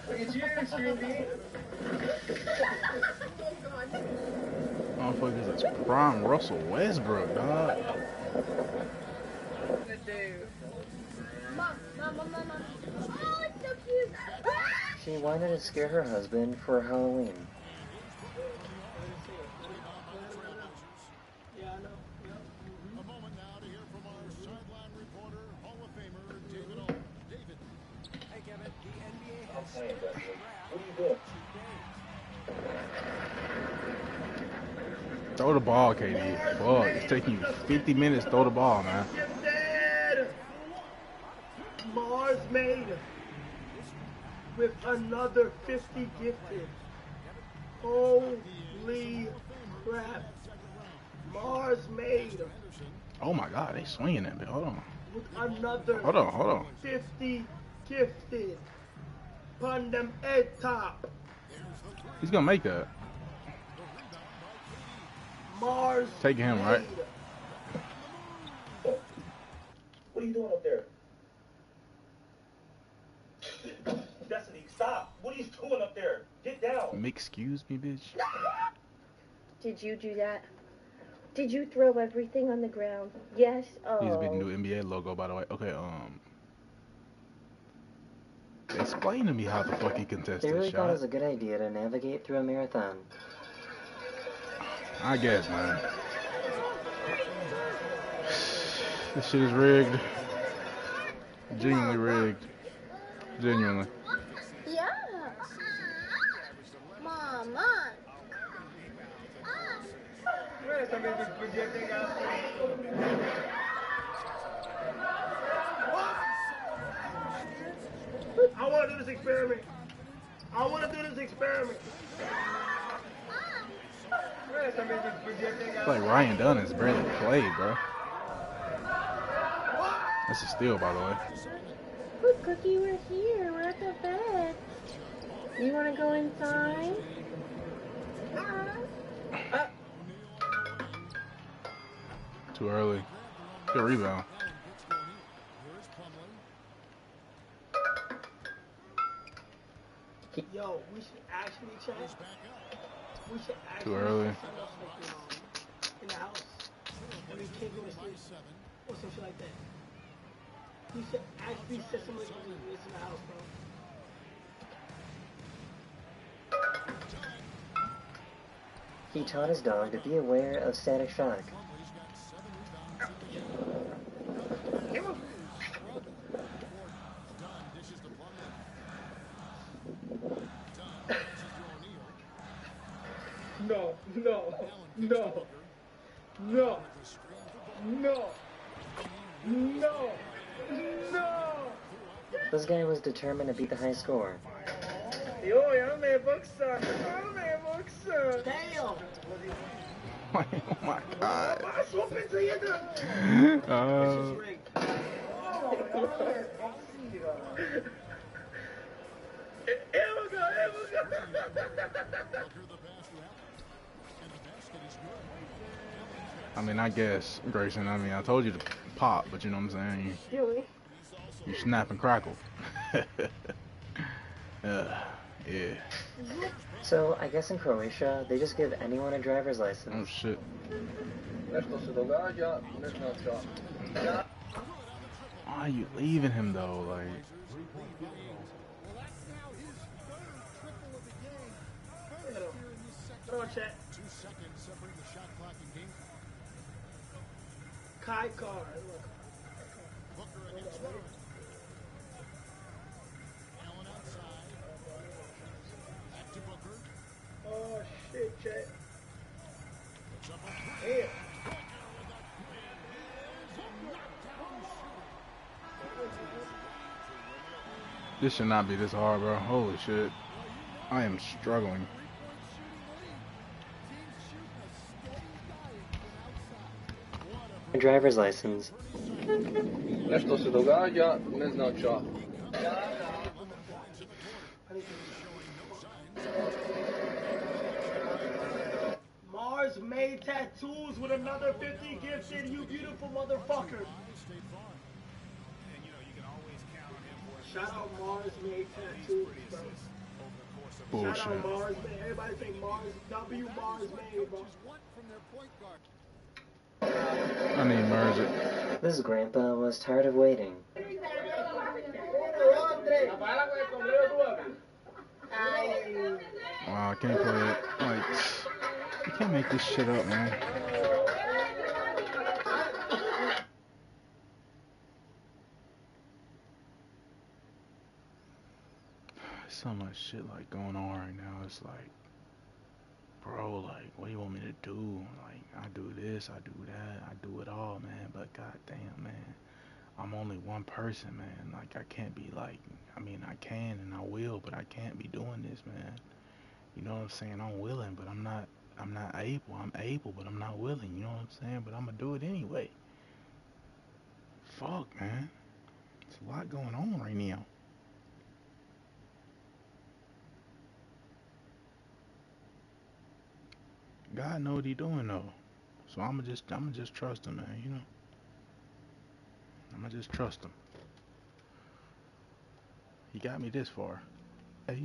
[SPEAKER 5] Look at you, Scream Beat.
[SPEAKER 4] Motherfuckers is prime Russell Westbrook, dog.
[SPEAKER 5] Mom. Oh, it's so cute.
[SPEAKER 14] She wanted to scare her husband for Halloween.
[SPEAKER 4] Throw the ball, KD. Fuck, it's taking you 50 minutes to throw the ball, man.
[SPEAKER 12] Mars made with another 50 gifted. Holy crap. Mars made
[SPEAKER 4] Oh my God, they swinging that bit. Hold on.
[SPEAKER 12] with another
[SPEAKER 4] Hold on.
[SPEAKER 12] 50 gifted. Pun them head top.
[SPEAKER 4] He's gonna make that.
[SPEAKER 12] Mars
[SPEAKER 4] Take him, right?
[SPEAKER 12] What are you doing up there? Destiny, stop. What are you doing up there? Get down.
[SPEAKER 4] Excuse me, bitch.
[SPEAKER 16] Did you do that? Did you throw everything on the ground? Yes. Oh.
[SPEAKER 4] He's been new NBA logo, by the way. Okay, explain to me how the fuck he contested
[SPEAKER 14] They really
[SPEAKER 4] this
[SPEAKER 14] thought it
[SPEAKER 4] shot.
[SPEAKER 14] was a good idea to navigate through a marathon.
[SPEAKER 4] I guess, man. This shit is rigged. Genuinely rigged. Genuinely.
[SPEAKER 5] Yeah. Mama.
[SPEAKER 12] I want to do this experiment.
[SPEAKER 4] It's like Ryan Dunn has barely played, bro. That's a steal, by the way.
[SPEAKER 16] Look, Cookie, we're here. We're at the bed. You want to go inside?
[SPEAKER 4] Too early. Good rebound.
[SPEAKER 12] Yo, we should actually check. We should actually
[SPEAKER 4] Too early.
[SPEAKER 12] set something else like, in the house. And we can't go to sleep. Or some shit like that. We should actually set something like this in the house, bro.
[SPEAKER 14] He taught his dog to be aware of static shock.
[SPEAKER 12] No. No. No.
[SPEAKER 14] This guy was determined to beat the high score.
[SPEAKER 12] Yo, I'm a boxer. I'm a boxer. Damn.
[SPEAKER 4] Oh my god.
[SPEAKER 12] I swap into you.
[SPEAKER 4] I mean, I guess, Grayson, I mean, I told you to pop, but you know what I'm saying? You snap and crackle. Yeah.
[SPEAKER 14] So, I guess in Croatia, they just give anyone a driver's license.
[SPEAKER 4] Oh, shit. Why are you leaving him, though? Like...
[SPEAKER 12] Kai car. Oh shit, Chet. Damn.
[SPEAKER 4] This should not be this hard, bro. Holy shit. I am struggling.
[SPEAKER 14] Driver's license.
[SPEAKER 11] Nešto se događa, ne znam šta.
[SPEAKER 12] Mars made tattoos with another 50 gifted, you beautiful motherfucker. Shout out Mars made tattoos, bro.
[SPEAKER 4] Bullshit.
[SPEAKER 12] Shout out Mars made. Everybody think Mars, W Mars made, bro.
[SPEAKER 4] I need to merge it.
[SPEAKER 14] This grandpa was tired of waiting.
[SPEAKER 4] Wow, I can't play it. Like, you can't make this shit up, man. So much shit like going on right now. It's like, bro, like, what do you want me to do? Like, I do this, I do that, I do it all, man. But goddamn, man, I'm only one person, man. Like, I can't be like, I mean, I can and I will, but I can't be doing this, man. You know what I'm saying? I'm willing, but I'm not able. I'm able, but I'm not willing. You know what I'm saying? But I'm gonna do it anyway. Fuck, man. There's a lot going on right now. God know what he doing though. So I'ma just trust him, man, you know. I'ma just trust him. He got me this far. Hey.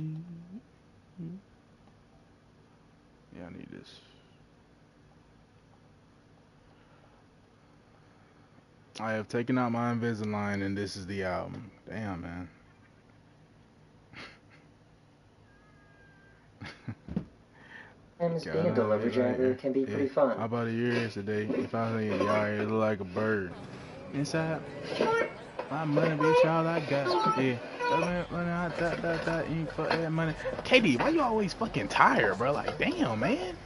[SPEAKER 4] Yeah, I need this. I have taken out my Invisalign and this is the album. Damn, man.
[SPEAKER 14] And being a delivery driver can be pretty fun.
[SPEAKER 4] How about a year yesterday? If I think y'all look like a bird. Inside, my money, bitch, all I got. Yeah. That ain't for that money. Katie, why you always fucking tired, bro? Like, damn, man.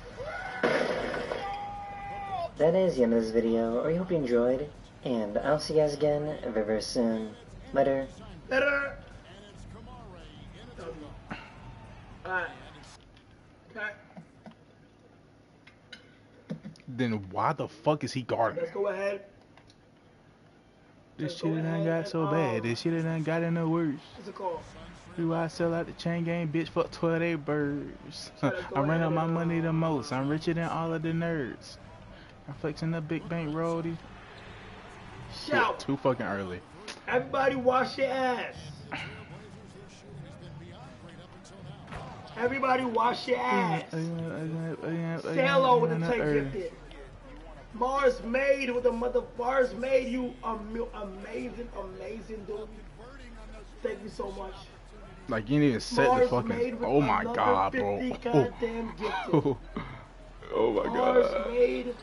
[SPEAKER 14] That is the end of this video. I hope you enjoyed. And I'll see you guys again very, very soon. Later.
[SPEAKER 12] Later. Alright. Okay.
[SPEAKER 4] Then why the fuck is he guarding?
[SPEAKER 12] Let's go ahead.
[SPEAKER 4] This shit done got so bad. This shit done got in the worst.
[SPEAKER 12] What's it called?
[SPEAKER 4] Do I sell out the chain gang, bitch? Fuck 12 day birds. I run up my money the most. I'm richer than all of the nerds. I'm flexing the big bank roadie.
[SPEAKER 12] Shout.
[SPEAKER 4] Too fucking early.
[SPEAKER 12] Everybody wash your ass. Everybody wash your ass. Say hello with the tank gifted. Mars made with the Mars made you amazing, dude. Thank you so much.
[SPEAKER 4] Like you didn't even set
[SPEAKER 12] Mars
[SPEAKER 4] the fucking. Oh my god, bro. Oh my
[SPEAKER 12] Mars
[SPEAKER 4] god.
[SPEAKER 12] made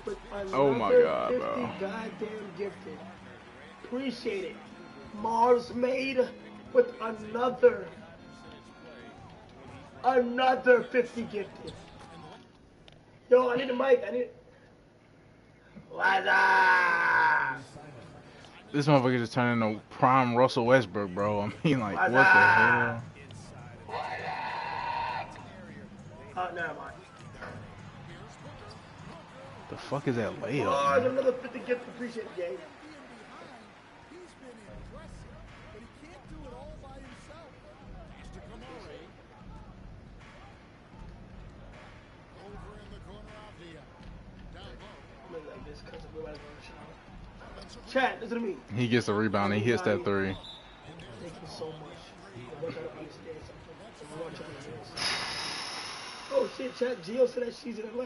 [SPEAKER 12] with
[SPEAKER 4] Oh my god,
[SPEAKER 12] 50
[SPEAKER 4] bro.
[SPEAKER 12] goddamn gifted. Appreciate it. Mars made with another 50 gifted. Yo, I need a mic. What's up?
[SPEAKER 4] This motherfucker just turned into prime Russell Westbrook, bro. I mean, like,
[SPEAKER 12] What's
[SPEAKER 4] what the
[SPEAKER 12] up?
[SPEAKER 4] hell?
[SPEAKER 12] Oh, never mind.
[SPEAKER 4] The fuck is that layup,
[SPEAKER 12] Oh,
[SPEAKER 4] man?
[SPEAKER 12] another 50 gift. Appreciate it, Gabe. Like this, cause of the chat, listen to me.
[SPEAKER 4] He gets a rebound. He hits that three.
[SPEAKER 12] Thank you so much. I want y'all to understand something. I want y'all to understand something. Oh shit, chat. Gio said that she's in LA.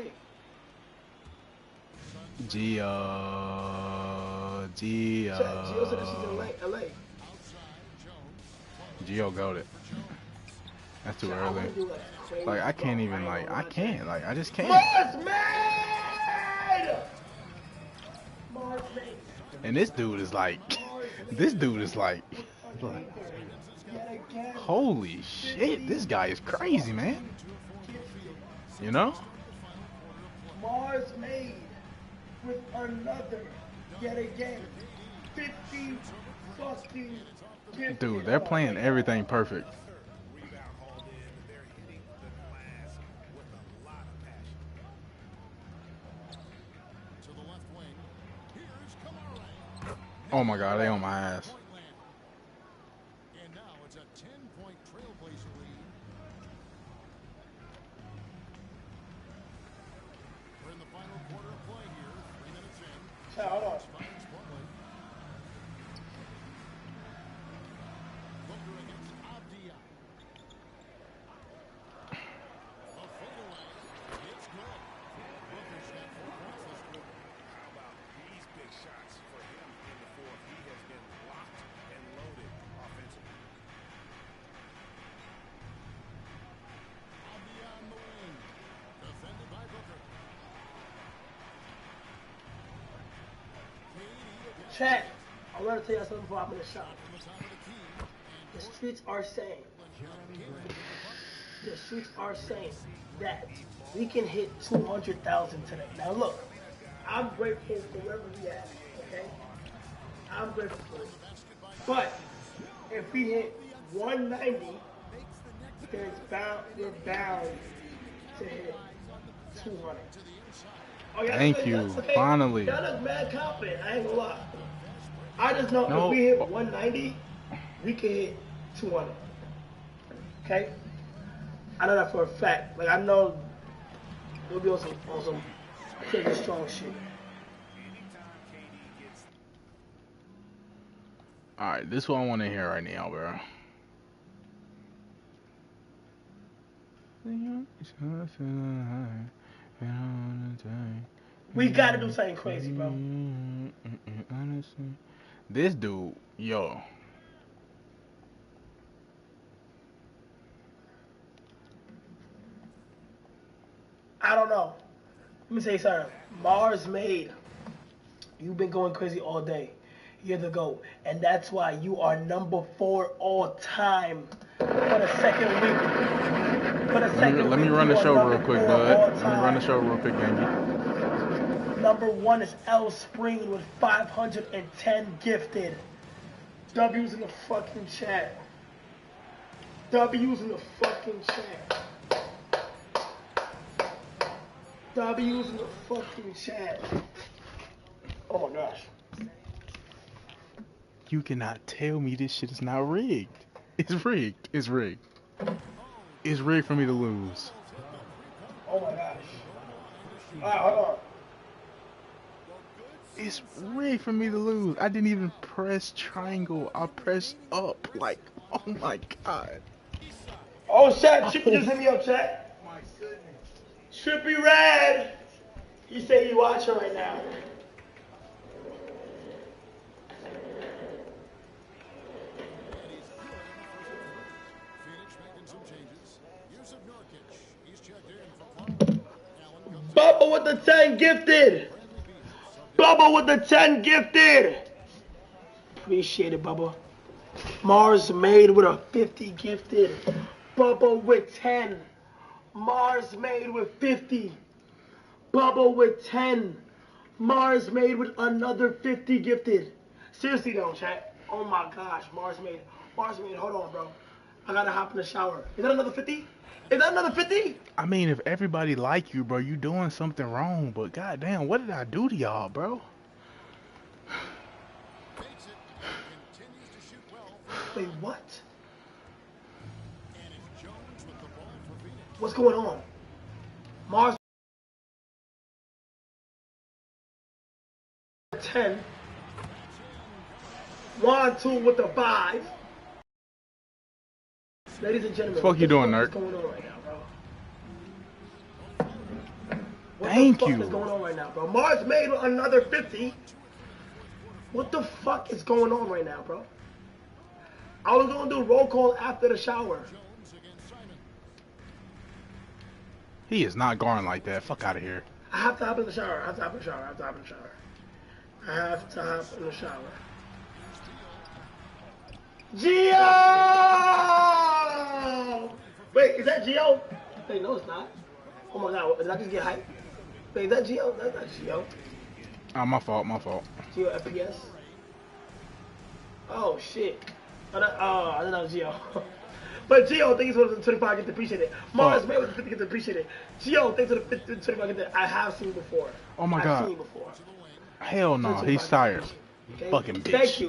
[SPEAKER 4] Gio.
[SPEAKER 12] Chat, Gio said that she's in LA.
[SPEAKER 4] Gio got it. That's too early. Like, I can't even, like, I can't. Like, I just can't.
[SPEAKER 12] Mars made! Mars made.
[SPEAKER 4] And this dude is like, holy shit, this guy is crazy, man. You know?
[SPEAKER 12] Mars made with another, yet again, 50 fucking gifted.
[SPEAKER 4] Dude, they're playing everything perfect. Oh my god, they on my ass.
[SPEAKER 10] And now it's a 10-point trailblazer lead. We're in the final quarter of play here. 3 minutes in.
[SPEAKER 12] Hold on.
[SPEAKER 10] Booker against Abdia. A fadeaway. It's good. Booker's had 4 points this quarter. How about these big shots for him in the fourth? He has been locked and loaded offensively. Abdia on the wing. Defended by Booker.
[SPEAKER 12] Chat, I want to tell you something before I'm in the shop. The streets are saying that we can hit 200,000 today. Now look, I'm grateful for wherever we at, okay? I'm grateful for it. But if we hit 190, we're bound to hit 200. Oh, yeah,
[SPEAKER 4] Thank you,
[SPEAKER 12] okay.
[SPEAKER 4] finally.
[SPEAKER 12] Y'all look mad confident, I ain't gonna lie. I just know
[SPEAKER 4] No.
[SPEAKER 12] if we hit 190, we can hit 200. Okay? I know that for a fact. Like, I know we'll be on some pretty strong shit.
[SPEAKER 4] Alright, this is what I want to hear right now, bro.
[SPEAKER 12] We gotta do something crazy, bro.
[SPEAKER 4] This dude, yo.
[SPEAKER 12] I don't know. Let me say something. Mars made. You've been going crazy all day. You're the GOAT. And that's why you are number 4 all time for the second week.
[SPEAKER 4] Let me run the show real quick, bud. Let me run the show real quick, Gangy.
[SPEAKER 12] Number 1 is L Spring with 510 gifted. W's in the fucking chat. W's in the fucking chat. W's in the fucking chat. Oh my gosh.
[SPEAKER 4] You cannot tell me this shit is not rigged. It's rigged. It's rigged. It's rigged for me to lose.
[SPEAKER 12] Oh my gosh. Alright, hold on.
[SPEAKER 4] It's rigged for me to lose. I didn't even press triangle. I pressed up. Like, oh my god.
[SPEAKER 12] Oh, chat. Trippy just hit me up, chat. Trippy Red. He said he watching right now. Bubba with the 10 gifted. Bubba with the 10 gifted. Appreciate it, Bubba. Mars made with a 50 gifted. Bubba with 10. Mars made with 50. Bubba with 10. Mars made with another 50 gifted. Seriously though, chat. Oh my gosh, Mars made. Hold on, bro. I gotta hop in the shower. Is that another 50? Is that another 50?
[SPEAKER 4] I mean, if everybody like you, bro, you doing something wrong. But goddamn, what did I do to y'all, bro?
[SPEAKER 12] Wait, what? What's going on? Mars 10. Juan 2 with the 5. Ladies and gentlemen,
[SPEAKER 4] What the fuck you doing, nerd?
[SPEAKER 12] What's going on right now, bro?
[SPEAKER 4] Thank you.
[SPEAKER 12] What the fuck is going on right now, bro? Mars made another 50. What the fuck is going on right now, bro? I was gonna do roll call after the shower.
[SPEAKER 4] He is not guarding like that. Fuck out of here.
[SPEAKER 12] I have to hop in the shower. I have to hop in the shower. Gio! Wait, is that Gio? Wait, no, it's not. Oh my god, did I just get hyped? Wait, is that Gio? That's not Gio.
[SPEAKER 4] Oh, my fault.
[SPEAKER 12] Gio FPS? Oh, shit. I didn't know Gio. But Gio thinks for the 25 get appreciated. Mars made with the 50 get appreciated. Gio thinks for the 50 25 get I have seen before.
[SPEAKER 4] Oh my god.
[SPEAKER 12] I've seen before.
[SPEAKER 4] Hell no, he's tired. Fucking bitch.
[SPEAKER 12] Thank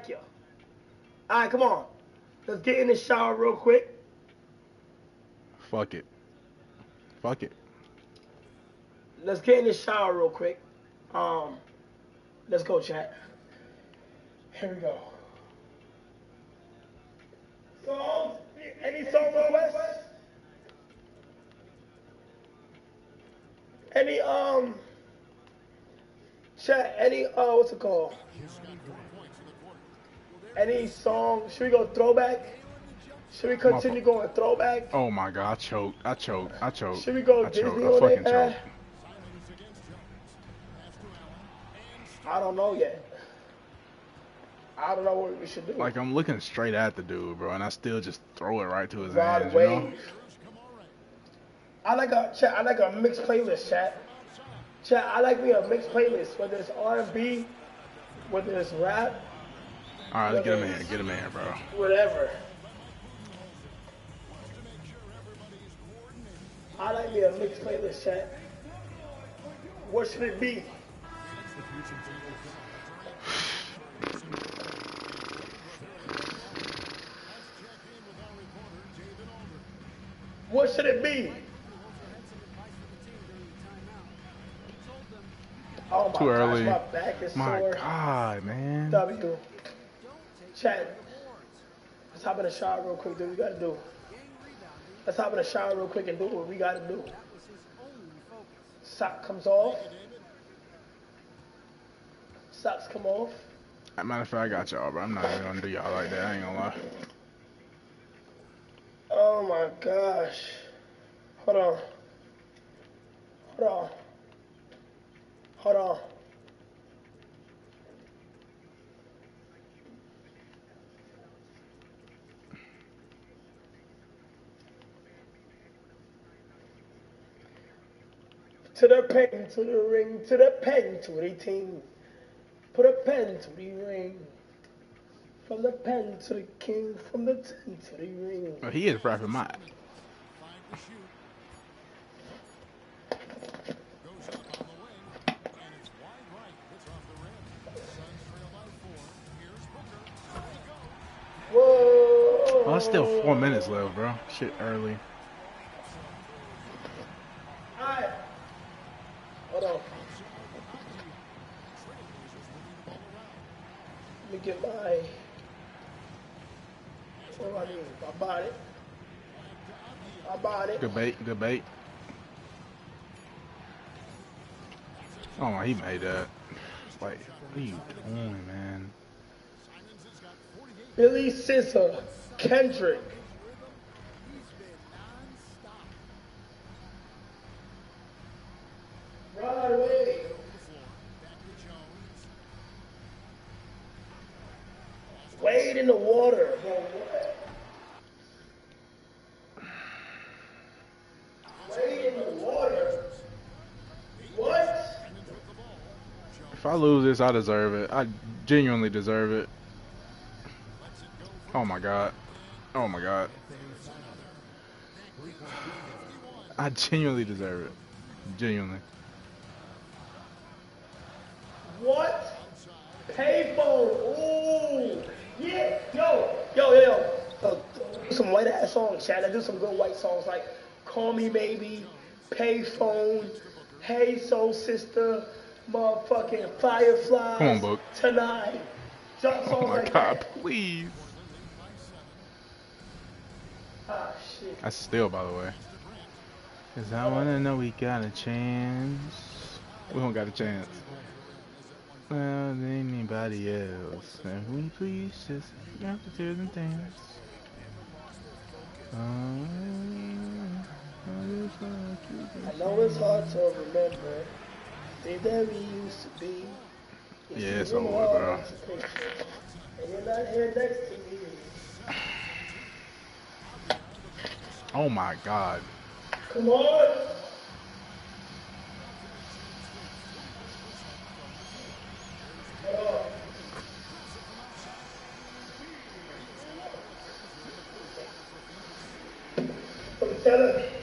[SPEAKER 12] you. Alright, come on. Let's get in the shower real quick.
[SPEAKER 4] Fuck it.
[SPEAKER 12] Let's get in the shower real quick. Let's go, chat. Here we go. Songs? Any song requests? Any chat, any what's it called? Any song? Should we go throwback? Should we continue going throwback?
[SPEAKER 4] Oh my god, I choked.
[SPEAKER 12] Should we go Disney on
[SPEAKER 4] fucking
[SPEAKER 12] that?
[SPEAKER 4] choked.
[SPEAKER 12] I don't know yet. I don't know what we should do.
[SPEAKER 4] Like, I'm looking straight at the dude, bro, and I still just throw it right to his
[SPEAKER 12] Rod
[SPEAKER 4] hands, you
[SPEAKER 12] Wave.
[SPEAKER 4] know?
[SPEAKER 12] I like a mixed playlist, chat. Chat, I like me a mixed playlist, whether it's R&B, whether it's rap.
[SPEAKER 4] Alright, let's get him in here, bro.
[SPEAKER 12] Whatever. I like me a mixed playlist, chat. What should it be? What should it be? Oh my
[SPEAKER 4] Too early.
[SPEAKER 12] gosh, my back is sore.
[SPEAKER 4] God, man.
[SPEAKER 12] W. Chat. Let's hop in the shower real quick, do what we gotta do. Let's hop in the shower real quick and do what we gotta do. Sock comes off. Socks come off.
[SPEAKER 4] Matter of fact, I got y'all, bro. I'm not even gonna do y'all like that. I ain't gonna lie.
[SPEAKER 12] Oh my gosh. Hold on. To the pen, to the ring, to the pen, to the team. Put a pen to the ring. From the pen to the king, from the 10 to the ring.
[SPEAKER 4] Oh, he is rapping mine.
[SPEAKER 12] Whoa!
[SPEAKER 4] Oh, that's still 4 minutes left, bro. Shit early.
[SPEAKER 12] Alright. Hold on. Let me get my... What do I need? I bought it.
[SPEAKER 4] Good bait. Oh, he made that. Like, what are you doing, man?
[SPEAKER 12] Billy Scissor, Kendrick. Rod Wave. Wade in the water. Bro, what? Wade
[SPEAKER 4] I lose this, I deserve it. I genuinely deserve it. Oh my god. Oh my god. I genuinely deserve it. Genuinely.
[SPEAKER 12] What? Payphone. Ooh. Yeah. Yo. Do some white ass songs, Chad. I do some good white songs like Call Me Maybe, Payphone, Hey Soul Sister, motherfucking Fireflies.
[SPEAKER 4] Come on, Book.
[SPEAKER 12] Tonight. Drop songs
[SPEAKER 4] Oh my
[SPEAKER 12] like
[SPEAKER 4] god,
[SPEAKER 12] that.
[SPEAKER 4] please.
[SPEAKER 12] Ah, shit.
[SPEAKER 4] That's still, by the way. Cause I wanna know we got a chance. We don't got a chance. Well, than anybody else. And we please just have to do the dance.
[SPEAKER 12] I know it's hard to remember things that we used to be.
[SPEAKER 4] Yeah, it's over, bro.
[SPEAKER 12] And you're not here next to me.
[SPEAKER 4] Oh my god.
[SPEAKER 12] Come on.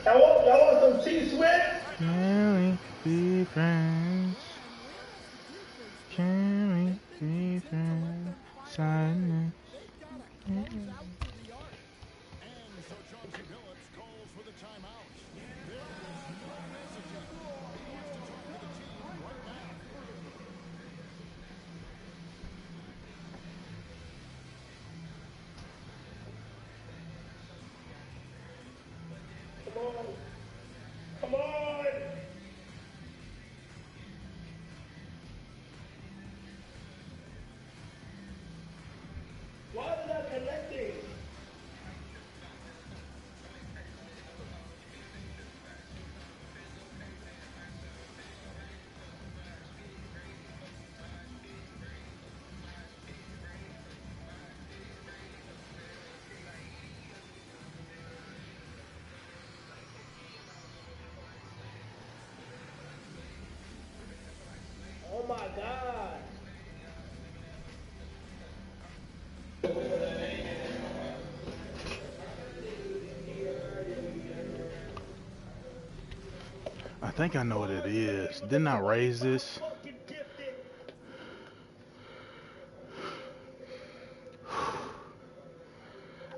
[SPEAKER 12] I want some T-Swift.
[SPEAKER 4] Can we be friends? Can we be friends? Silence.
[SPEAKER 12] Come on. Why is it not connecting? Oh my God.
[SPEAKER 4] I think I know what it is. Didn't I raise this?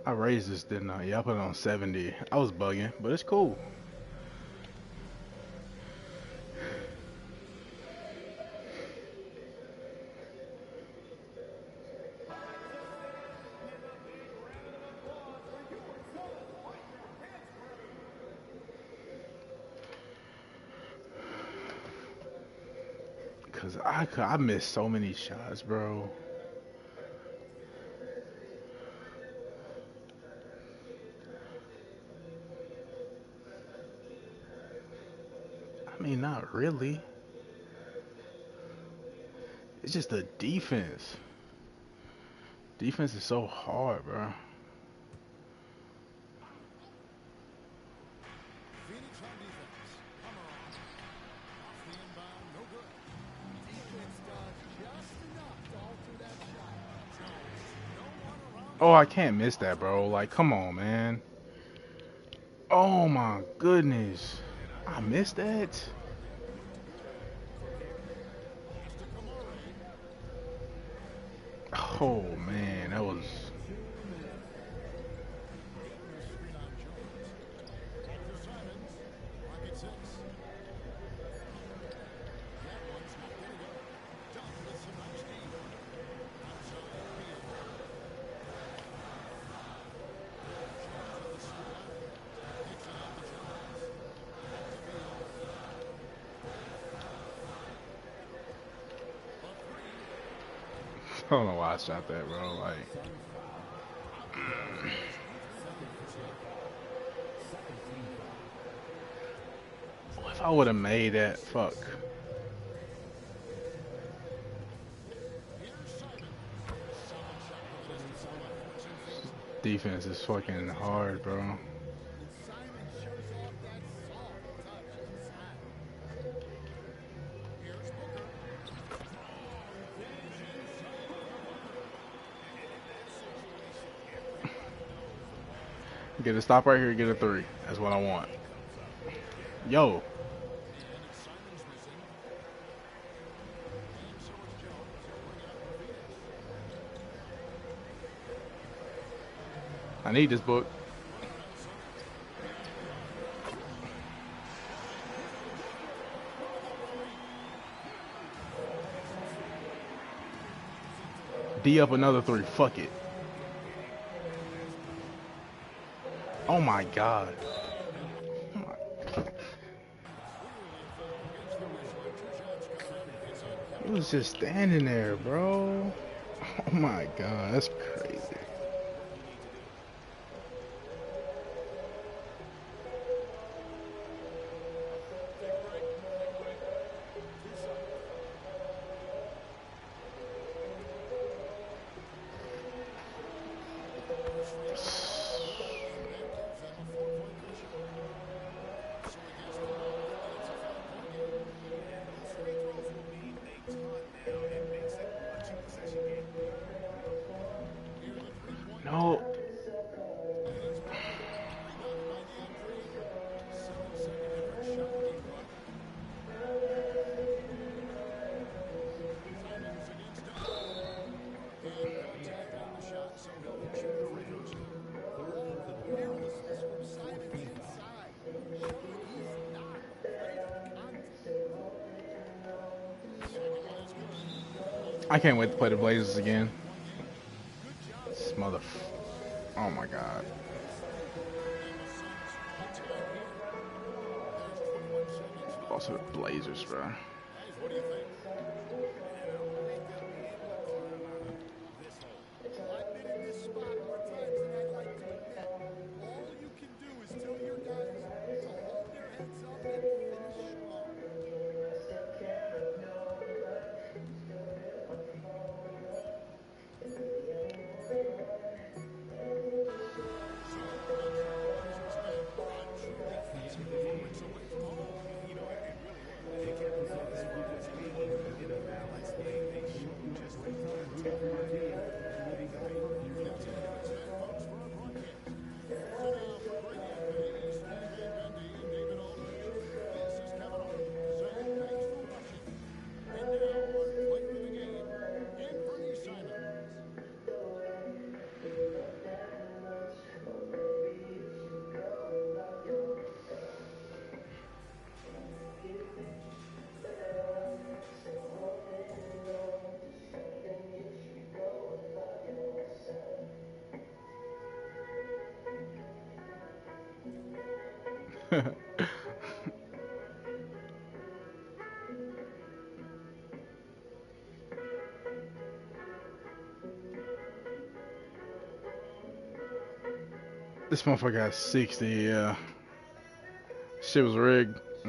[SPEAKER 4] I raised this, didn't I? Yeah, I put it on 70. I was bugging, but it's cool. Cause I missed so many shots, bro. I mean, not really. It's just the defense. Defense is so hard, bro. Oh, I can't miss that, bro. Like, come on, man. Oh my goodness. I missed that. Oh man, that was. I don't know why I shot that, bro. Like, what if I would have made that? Fuck. Defense is fucking hard, bro. Get a stop right here, get a 3. That's what I want. Yo. I need this book. D up another 3. Fuck it. Oh my god. He was just standing there, bro. Oh my god, that's crazy. No. I can't wait to play the Blazers again. This oh my god. Also the Blazers, bro. This motherfucker has 60, yeah. Shit was rigged.